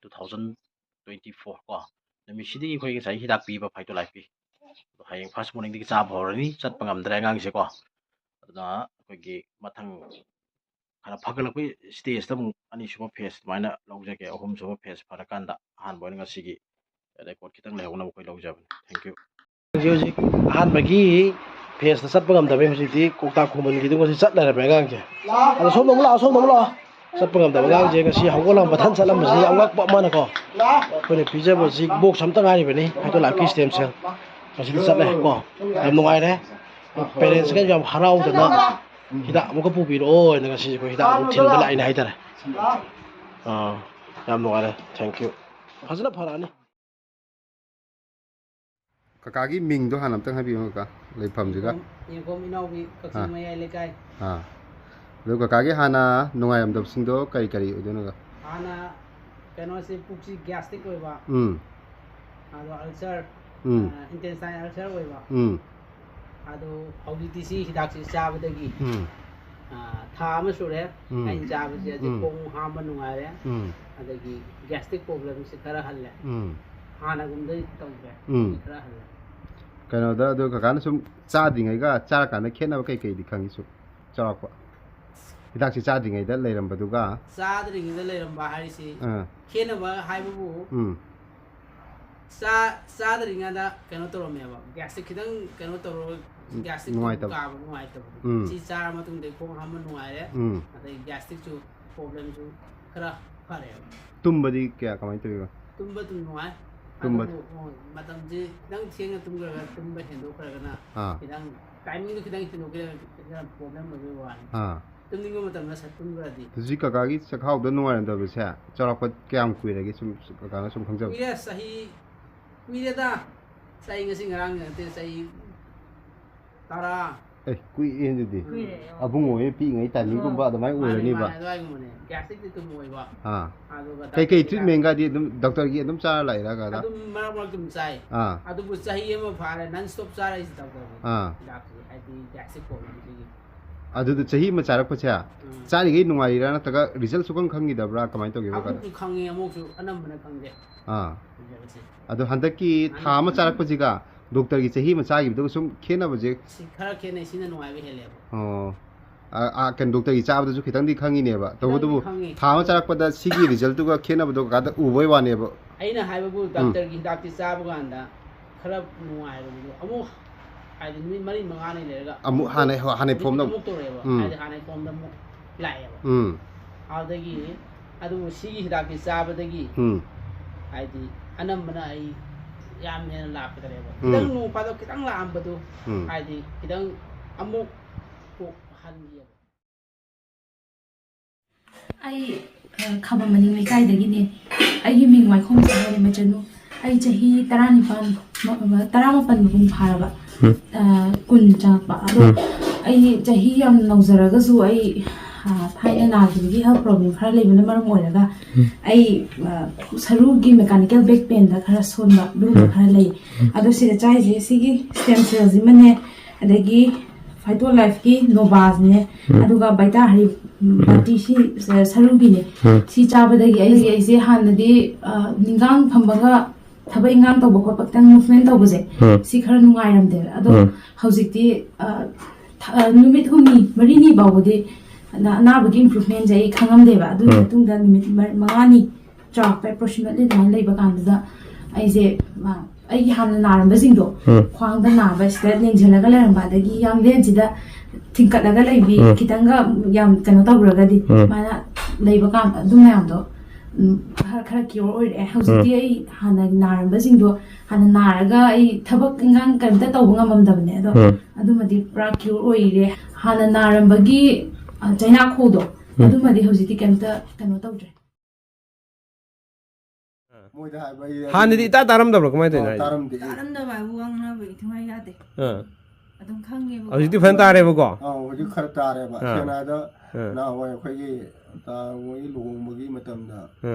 2024거 너미 시디 거기 사이 히닥 비바 파이도 라이피 ꯍꯌꯦꯡ ꯐꯥꯔꯁ ꯃꯣꯔꯅꯤꯡꯗꯒꯤ ꯆꯥꯕ ꯍꯧꯔꯅꯤ ꯆꯠꯄ ꯉꯝꯗ꯭ꯔꯦ ꯑꯉꯥꯡꯁꯦꯀꯣ ꯑꯗꯨꯅ ꯑꯩꯈꯣꯏꯒꯤ ꯃꯊꯪ ꯈꯔ ꯐꯒꯠꯂꯛꯄ ꯁ꯭ꯇꯦꯖꯇ ꯑꯃꯨꯛ ꯑꯅꯤꯁꯨꯕ ꯐꯦꯁ ꯑꯗꯨꯃꯥꯏꯅ ꯂꯧꯖꯒꯦ ꯑꯍꯨꯝꯁꯨꯕ ꯐꯦꯁ ꯐꯔꯀꯥꯟꯗ ꯑꯍꯥꯟꯕ ꯑꯣꯏꯅ ꯉꯁꯤꯒꯤ ꯔꯦꯀꯣꯔꯠ ꯈꯤꯇꯪ ꯂꯩꯍꯧꯅꯕ ꯑꯩꯈꯣꯏ ꯂꯧꯖꯕꯅꯤ ꯊꯦꯡꯛ ꯌꯨ ꯍꯧꯖꯤꯛ ꯑꯍꯥꯟꯕꯒꯤ ꯐꯦꯁꯇ ꯆꯠꯄ ꯉꯝꯗꯕꯩ ꯍꯧꯖꯤꯛꯇꯤ ꯀꯧꯇꯥꯛ ꯈꯨꯃꯟꯒꯤꯗꯨ ꯉꯁꯤ ꯆꯠ ꯂꯩꯔꯝꯃꯦ ꯑꯉꯥꯡꯁꯦ ꯑꯗꯣ ꯁꯣꯝꯗ ꯑꯃꯨꯛ ꯂꯥꯛꯑꯣ ꯁꯣꯝꯗ ꯑꯃꯨꯛ ꯂꯥꯛꯑꯣ ꯆꯠꯄ ꯉꯝꯗꯕ ꯑꯉꯥꯡꯁꯦ ꯉꯁꯤ ꯍꯧꯒꯠꯂꯒ ꯃꯊꯟ ꯆꯠꯂꯝꯕꯁꯤ ꯌꯥꯝ ꯉꯛꯄ ꯑꯃꯅꯀꯣ ꯑꯩꯈꯣꯏꯅ ꯄꯤꯖꯕꯁꯤ ꯕꯣꯛꯁ ꯑꯝꯇ ꯉꯥꯏꯔꯤꯕꯅꯤ ꯐꯥꯏꯇꯣ ꯂꯥꯏꯐꯀꯤ ꯁ꯭ꯇꯦꯝ ꯁꯦꯜ ꯉꯁꯤꯗꯤ ꯆꯠꯂꯦ ꯀꯣ ꯌꯥꯝ ꯅꯨꯡꯉꯥꯏꯔꯦ ꯄꯦꯔꯦꯟꯁꯀ ꯌꯥꯝ ꯍꯔꯥꯎꯗꯅ ꯍꯤꯗꯥꯛ ꯑꯃꯨꯛꯀ ꯄꯨꯕꯤꯔꯛꯑꯣ ꯍꯥꯏꯅ ꯉꯁꯤ ꯑꯩꯈꯣꯏ ꯍꯤꯗꯥꯛ ꯑꯃꯨꯛ ꯊꯤꯟꯕ ꯂꯥꯛꯏꯅꯦ ꯍꯥꯏꯇꯥꯔꯦ ꯌꯥꯝ ꯅꯨꯡꯉꯥꯏꯔꯦ ꯊꯦꯡꯛ ꯌꯨ ꯐꯖꯅ ꯐꯔꯛꯑꯅꯤ ꯀꯀꯥꯒꯤ ꯃꯤꯡꯗꯣ ꯍꯥꯟꯅ ꯑꯝꯇꯪ ꯍꯥꯏꯕꯤꯌꯨ ꯀꯀꯥ ꯂꯩꯐꯝꯁꯤꯒ ꯌꯦꯡꯈꯣꯝ ꯏꯅꯥꯎꯕꯤ ꯀꯛꯆꯤꯡ ꯃꯌꯥꯏ ꯂꯩꯀꯥꯏ ꯑꯗꯨ ꯀꯀꯥꯒꯤ ꯍꯥꯟꯅ ꯅꯨꯡꯉꯥꯏꯔꯝꯗꯕꯁꯤꯡꯗꯣ ꯀꯔꯤ ꯀꯔꯤ ꯑꯣꯏꯗꯣꯏꯅꯣ ꯍꯥꯟꯅ ꯀꯩꯅꯣꯁꯤ ꯄꯨꯛꯁꯤ ꯒ꯭ꯌꯥꯁꯇꯤꯛ ꯑꯣꯏꯕ ꯑꯗꯣ ꯑꯜꯁꯔ ꯏꯟꯇꯦꯟꯁꯇꯥꯏꯟ ꯑꯜꯁꯔ ꯑꯣꯏꯕ ꯑꯗꯣ ꯍꯧꯖꯤꯛꯇꯤ ꯁꯤ ꯍꯤꯗꯥꯛꯁꯤ ꯆꯥꯕꯗꯒꯤ ꯊꯥ ꯑꯃ ꯁꯨꯔꯦ ꯑꯩꯅ ꯆꯥꯕꯁꯦ ꯍꯧꯖꯤꯛ ꯈꯣꯡ ꯍꯥꯝꯕ ꯅꯨꯡꯉꯥꯏꯔꯦ ꯑꯗꯒꯤ ꯒ꯭ꯌꯥꯁꯇꯤꯛ ꯄ꯭ꯔꯣꯕ꯭ꯂꯦꯝꯁꯤ ꯈꯔ ꯍꯜꯂꯦ ꯍꯥꯟꯅꯒꯨꯝꯗꯩ ꯇꯧꯗ꯭ꯔꯦ ꯈꯔ ꯍꯜꯂꯦ ꯀꯩꯅꯣꯗ ꯑꯗꯣ ꯀꯀꯥꯅ ꯁꯨꯝ ꯆꯥꯗ꯭ꯔꯤꯉꯩꯒ ꯆꯥꯔꯀꯥꯟꯗ ꯈꯦꯠꯅꯕ ꯀꯩꯀꯩꯗꯤ ꯈꯪꯉꯤ ꯁꯨꯝ ꯆꯥꯎꯔꯥꯛꯄ ꯍꯤꯗꯥꯛꯁꯤ ꯆꯥꯗ꯭ꯔꯤꯉꯩꯗ ꯂꯩꯔꯝꯕꯗꯨꯒ ꯆꯥꯗ꯭ꯔꯤꯉꯩꯗ ꯂꯩꯔꯝꯕ ꯍꯥꯏꯔꯤꯁꯤ ꯈꯦꯠꯅꯕ ꯍꯥꯏꯕꯕꯨ ꯆꯥꯗ꯭ꯔꯤꯉꯩꯗ ꯀꯩꯅꯣ ꯇꯧꯔꯝꯃꯦꯕ ꯒ꯭ꯌꯥꯁꯇꯤꯛ ꯈꯤꯇꯪ ꯀꯩꯅꯣ ꯇꯧꯔꯒ ꯒ꯭ꯌꯥꯁꯇꯤꯛ ꯀꯥꯕ ꯅꯨꯡꯉꯥꯏꯇꯕꯗꯣ ꯁꯤ ꯆꯥꯔ ꯃꯇꯨꯡꯗ ꯈꯣꯡ ꯍꯥꯝꯕ ꯅꯨꯡꯉꯥꯏꯔꯦ ꯑꯗꯩ ꯒ꯭ꯌꯥꯁꯇꯤꯛꯁꯨ ꯄ꯭ꯔꯣꯕ꯭ꯂꯦꯝꯁꯨ ꯈꯔ ꯐꯔꯦꯕ ꯇꯨꯝꯕꯗꯤ ꯀꯌꯥ ꯀꯃꯥꯏꯅ ꯇꯧꯔꯤꯕ ꯇꯨꯝꯕ ꯑꯗꯨꯝ ꯅꯨꯡꯉꯥꯏ ꯃꯇꯝꯁꯤ ꯈꯤꯇꯪ ꯊꯦꯡꯅ ꯇꯨꯝꯈ꯭ꯔꯒ ꯇꯨꯝꯕ ꯍꯦꯟꯗꯣꯛꯈ꯭ꯔꯒꯅ ꯈꯤꯇꯪ ꯇꯥꯏꯃꯤꯡꯗꯣ ꯈꯤꯇꯪ ꯍꯦꯟꯗꯣꯛꯈ꯭ꯔꯒ ꯄ꯭ꯔꯣꯕ꯭ꯂꯦꯝ ꯑꯣꯏꯕꯒꯤ ꯋꯥꯅꯤ ꯇꯨꯝꯅꯤꯡꯕ ꯃꯇꯝꯗ ꯁꯠ ꯇꯨꯝꯈ꯭ꯔꯗꯤ ꯍꯧꯖꯤꯛ ꯀꯀꯥꯒꯤ ꯆꯈꯥꯎꯗ ꯅꯨꯡꯉꯥꯏꯔꯝꯗꯕꯁꯦ ꯆꯥꯎꯔꯥꯛꯄ ꯀꯌꯥꯝ ꯀꯨꯏꯔꯒꯦ ꯁꯨꯝ ꯀꯀꯥꯅ ꯁꯨꯝ ꯈꯪꯖꯕ ꯀꯨꯏꯔꯦ ꯆꯍꯤ ꯀꯨꯏꯔꯦꯗ ꯆꯍꯤ ꯉꯁꯤ ꯉꯔꯥꯡꯒꯤ ꯅꯠꯇꯦ ꯆꯍꯤ 10 ꯀꯨꯏꯔꯦ ꯑꯗꯨꯗꯤ ꯑꯕꯨꯡꯉꯣ ꯍꯣꯏ ꯄꯤꯛꯏꯉꯩ ꯇꯥꯏꯃꯤꯡꯒꯨꯝꯕ ꯑꯗꯨꯃꯥꯏꯅ ꯑꯣꯏꯔꯅꯤꯕ ꯑꯗꯨꯋꯥꯏꯒꯨꯝꯕꯅꯦ ꯒ꯭ꯌꯥꯁꯇꯤꯛꯇꯤ ꯑꯗꯨꯝ ꯑꯣꯏꯕ ꯑꯗꯨꯒ ꯀꯩꯀꯩ ꯇ꯭ꯔꯤꯠꯃꯦꯟꯒꯗꯤ ꯑꯗꯨꯝ ꯗꯣꯛꯇꯔꯒꯤ ꯑꯗꯨꯝ ꯆꯥꯔ ꯂꯥꯛꯏꯔꯥ ꯀꯀꯥ ꯑꯗꯨꯝ ꯃꯔꯛ ꯃꯔꯛ ꯑꯗꯨꯝ ꯆꯥꯏ ꯑꯗꯨꯕꯨ ꯆꯍꯤ ꯑꯃ ꯐꯥꯔꯦ ꯅꯟ ꯁ꯭ꯇꯣꯞ ꯆꯥꯔꯛꯏꯁꯤ ꯗꯣꯛꯇꯔꯒꯤ ꯍꯤꯗꯥꯛꯁꯤ ꯍꯥꯏꯗꯤ ꯒ꯭ꯌꯥꯁꯇꯤꯛ ꯄ꯭ꯔꯣꯕ꯭ꯂꯦꯝꯁꯤꯒꯤ ꯑꯗꯨꯗ ꯆꯍꯤ ꯑꯃ ꯆꯥꯔꯛꯄꯁꯦ ꯆꯥꯔꯤꯉꯩ ꯅꯨꯡꯉꯥꯏꯔꯤꯔꯥ ꯅꯠꯇ꯭ꯔꯒ ꯔꯤꯖꯜ ꯁꯨꯈꯪ ꯈꯪꯈꯤꯗꯕ꯭ꯔꯥ ꯀꯃꯥꯏꯅ ꯇꯧꯒꯦ ꯀꯀꯥ ꯑꯃꯨꯛꯁꯨ ꯈꯪꯉꯤ ꯑꯃꯨꯛꯁꯨ ꯑꯅꯝꯕꯅ ꯈꯪꯗꯦ ꯑꯗꯣ ꯍꯟꯗꯛꯀꯤ ꯊꯥ ꯑꯃ ꯆꯥꯔꯛꯄꯁꯤꯒ ꯗꯣꯛꯇꯔꯒꯤ ꯆꯍꯤ ꯑꯃ ꯆꯥꯈꯤꯕꯗꯨꯒ ꯁꯨꯝ ꯈꯦꯠꯅꯕꯁꯦ ꯁꯤ ꯈꯔ ꯈꯦꯠꯅꯩ ꯁꯤꯅ ꯅꯨꯡꯉꯥꯏꯕ ꯍꯦꯜꯂꯦꯕ ꯀꯩꯅꯣ ꯗꯣꯛꯇꯔꯒꯤ ꯆꯥꯕꯗꯁꯨ ꯈꯤꯇꯪꯗꯤ ꯈꯪꯉꯤꯅꯦꯕ ꯇꯧꯕꯇꯕꯨ ꯊꯥ ꯑꯃ ꯆꯥꯔꯛꯄꯗ ꯁꯤꯒꯤ ꯔꯤꯖꯜꯇꯨꯒ ꯈꯦꯠꯅꯕꯗꯣ ꯀꯀꯥꯗ ꯎꯕꯩ ꯋꯥꯅꯦꯕ ꯑꯩꯅ ꯍꯥꯏꯕꯕꯨ ꯗꯣꯛꯇꯔꯒꯤ ꯍꯤꯗꯥꯛꯇꯤ ꯆꯥꯕ ꯀꯥꯟꯗ ꯈꯔ ꯅꯨꯡꯉꯥꯏꯔꯕꯗꯣ ꯑꯃꯨꯛ ꯍꯥꯏꯗꯤ ꯅꯨꯃꯤꯠ 4-5 ꯂꯩꯔꯒ ꯑꯃꯨꯛ ꯍꯥꯟꯅꯩ ꯐꯣꯝꯗ ꯑꯃꯨꯛ ꯇꯧꯔꯛꯑꯦꯕ ꯍꯥꯏꯗꯤ ꯍꯥꯟꯅꯩ ꯐꯣꯝꯗ ꯑꯃꯨꯛ ꯂꯥꯛꯑꯦꯕ ꯑꯗꯨꯗꯒꯤ ꯑꯗꯨꯕꯨ ꯁꯤꯒꯤ ꯍꯤꯗꯥꯛꯇꯤ ꯆꯥꯕꯗꯒꯤ ꯍꯥꯏꯗꯤ ꯑꯅꯝꯕꯅ ꯑꯩ ꯌꯥꯝ ꯍꯦꯟꯅ ꯂꯥꯛꯀꯗ꯭ꯔꯦꯕ ꯈꯤꯇꯪ ꯅꯣꯡ ꯐꯥꯗꯣꯛ ꯈꯤꯇꯪ ꯂꯥꯛꯑꯝꯕꯗꯣ ꯍꯥꯏꯗꯤ ꯈꯤꯇꯪ ꯑꯃꯨꯛ ꯍꯟꯒꯤꯑꯕ ꯑꯩ ꯈꯥꯕꯝ ꯃꯅꯤꯡ ꯂꯩꯀꯥꯏꯗꯒꯤꯅꯦ ꯑꯩꯒꯤ ꯃꯤꯡ ꯋꯥꯏꯈꯣꯝ ꯁꯥꯍꯦꯕ ꯃꯆꯅꯨ ꯑꯩ ꯆꯍꯤ 19 ꯃꯄꯨꯡ ꯐꯥꯔꯕ 10 ꯆꯪꯉꯛꯄ ꯑꯗꯣ ꯑꯩ ꯆꯍꯤ ꯌꯥꯝ ꯅꯧꯖꯔꯒꯁꯨ ꯑꯩ ꯊꯥꯏꯅ ꯅꯥꯈꯤꯕꯒꯤ ꯍꯦꯜꯊ ꯄ꯭ꯔꯣꯕ꯭ꯂꯦꯝ ꯈꯔ ꯂꯩꯕꯅ ꯃꯔꯝ ꯑꯣꯏꯔꯒ ꯑꯩ ꯁꯔꯨꯒꯤ ꯃꯦꯀꯥꯅꯤꯀꯦꯜ ꯕꯦꯛ ꯄꯦꯟꯗ ꯈꯔ ꯁꯣꯟꯕ ꯑꯗꯨꯒꯨꯝꯕ ꯈꯔ ꯂꯩ ꯑꯗꯣ ꯁꯤꯗ ꯆꯥꯏꯁꯦ ꯁꯤꯒꯤ ꯁ꯭ꯇꯦꯝ ꯁꯦꯜꯁꯤꯃꯅꯦ ꯑꯗꯒꯤ ꯐꯥꯏꯇꯣ ꯂꯥꯏꯐꯀꯤ ꯅꯣꯕꯥꯁꯅꯦ ꯑꯗꯨꯒ ꯕꯥꯏꯇꯥ ꯍꯔꯤ ꯕꯥꯇꯤ ꯁꯤ ꯁꯔꯨꯒꯤꯅꯦ ꯁꯤ ꯆꯥꯕꯗꯒꯤ ꯑꯩꯁꯦ ꯍꯥꯟꯅꯗꯤ ꯅꯤꯡꯒꯥꯡ ꯐꯝꯕꯒ ꯊꯕꯛ ꯏꯟꯈꯥꯡ ꯇꯧꯕ ꯈꯣꯠꯄ ꯈꯤꯇꯪ ꯃꯨꯚꯃꯦꯟ ꯇꯧꯕꯁꯦ ꯁꯤ ꯈꯔ ꯅꯨꯡꯉꯥꯏꯔꯝꯗꯦꯕ ꯑꯗꯣ ꯍꯧꯖꯤꯛꯇꯤ ꯅꯨꯃꯤꯠ 6-4 ꯐꯥꯎꯕꯗꯤ ꯑꯅꯥꯕꯒꯤ ꯏꯝꯄ꯭ꯔꯨꯚꯃꯦꯟꯁꯦ ꯑꯩ ꯈꯪꯉꯝꯗꯦꯕ ꯑꯗꯨꯒꯤ ꯃꯇꯨꯡꯗ ꯅꯨꯃꯤꯠ 5 ꯆꯥꯎꯔꯥꯛꯄ ꯑꯦꯄ꯭ꯔꯣꯛꯁꯤꯃꯦꯠꯂꯤ ꯑꯗꯨꯃꯥꯏꯅ ꯂꯩꯕ ꯀꯥꯟꯗꯨꯗ ꯑꯩꯁꯦ ꯑꯩꯒꯤ ꯍꯥꯟꯅ ꯅꯥꯔꯝꯕꯁꯤꯡꯗꯣ ꯈ꯭ꯋꯥꯡꯗ ꯅꯥꯕ ꯁꯤꯗ ꯂꯦꯡꯁꯤꯜꯂꯒ ꯂꯩꯔꯝꯕ ꯑꯗꯒꯤ ꯌꯥꯡꯂꯦꯟꯁꯤꯗ ꯊꯤꯡꯀꯠꯂꯒ ꯂꯩꯕꯤ ꯈꯤꯇꯪꯒ ꯌꯥꯝ ꯀꯩꯅꯣ ꯇꯧꯈ꯭ꯔꯒꯗꯤ ꯁꯨꯃꯥꯏꯅ ꯂꯩꯕ ꯀꯥꯟꯗ ꯑꯗꯨ ꯃꯌꯥꯝꯗꯣ ꯈꯔ ꯀ꯭ꯌꯣꯔ ꯑꯣꯏꯔꯛꯑꯦ ꯍꯧꯖꯤꯛꯇꯤ ꯑꯩ ꯍꯥꯟꯅ ꯅꯥꯔꯝꯕꯁꯤꯡꯗꯣ ꯍꯥꯟꯅ ꯅꯥꯔꯒ ꯑꯩ ꯊꯕꯛ ꯏꯟꯈꯥꯡ ꯀꯩꯝꯇ ꯇꯧꯕ ꯉꯝꯃꯝꯗꯕꯅꯦ ꯑꯗꯣ ꯑꯗꯨꯃꯗꯤ ꯄꯨꯔꯥ ꯀ꯭ꯌꯣꯔ ꯑꯣꯏꯔꯦ ꯍꯥꯟꯅ ꯅꯥꯔꯝꯕꯒꯤ ꯆꯩꯅꯥꯈꯣꯗꯣ ꯑꯗꯨꯃꯗꯤ ꯍꯧꯖꯤꯛꯇꯤ ꯀꯩꯝꯇ ꯀꯩꯅꯣ ꯇꯧꯗ꯭ꯔꯦ ꯍꯥꯟꯅꯗꯤ ꯏꯇꯥ ꯇꯥꯔꯝꯗꯕ꯭ꯔꯣ ꯀꯃꯥꯏꯅ ꯇꯧꯔꯤꯅꯣ ꯇꯥꯔꯝꯗꯕ ꯍꯥꯏꯕꯨ ꯉꯥꯡꯅꯕ ꯏꯊꯨꯡꯉꯥꯏ ꯌꯥꯗꯦ ꯑꯗꯨꯝ ꯈꯪꯉꯦꯕ ꯍꯧꯖꯤꯛꯇꯤ ꯐꯖꯅ ꯇꯥꯔꯦꯕꯀꯣ ꯍꯧꯖꯤꯛ ꯈꯔ ꯇꯥꯔꯦꯕ ꯁꯦꯡꯅ ꯍꯥꯏꯔꯕꯗ ꯅꯍꯥꯟꯋꯥꯏ ꯑꯩꯈꯣꯏꯒꯤ ꯃꯣꯏꯒꯤ ꯂꯨꯍꯣꯡꯕꯒꯤ ꯃꯇꯝꯗ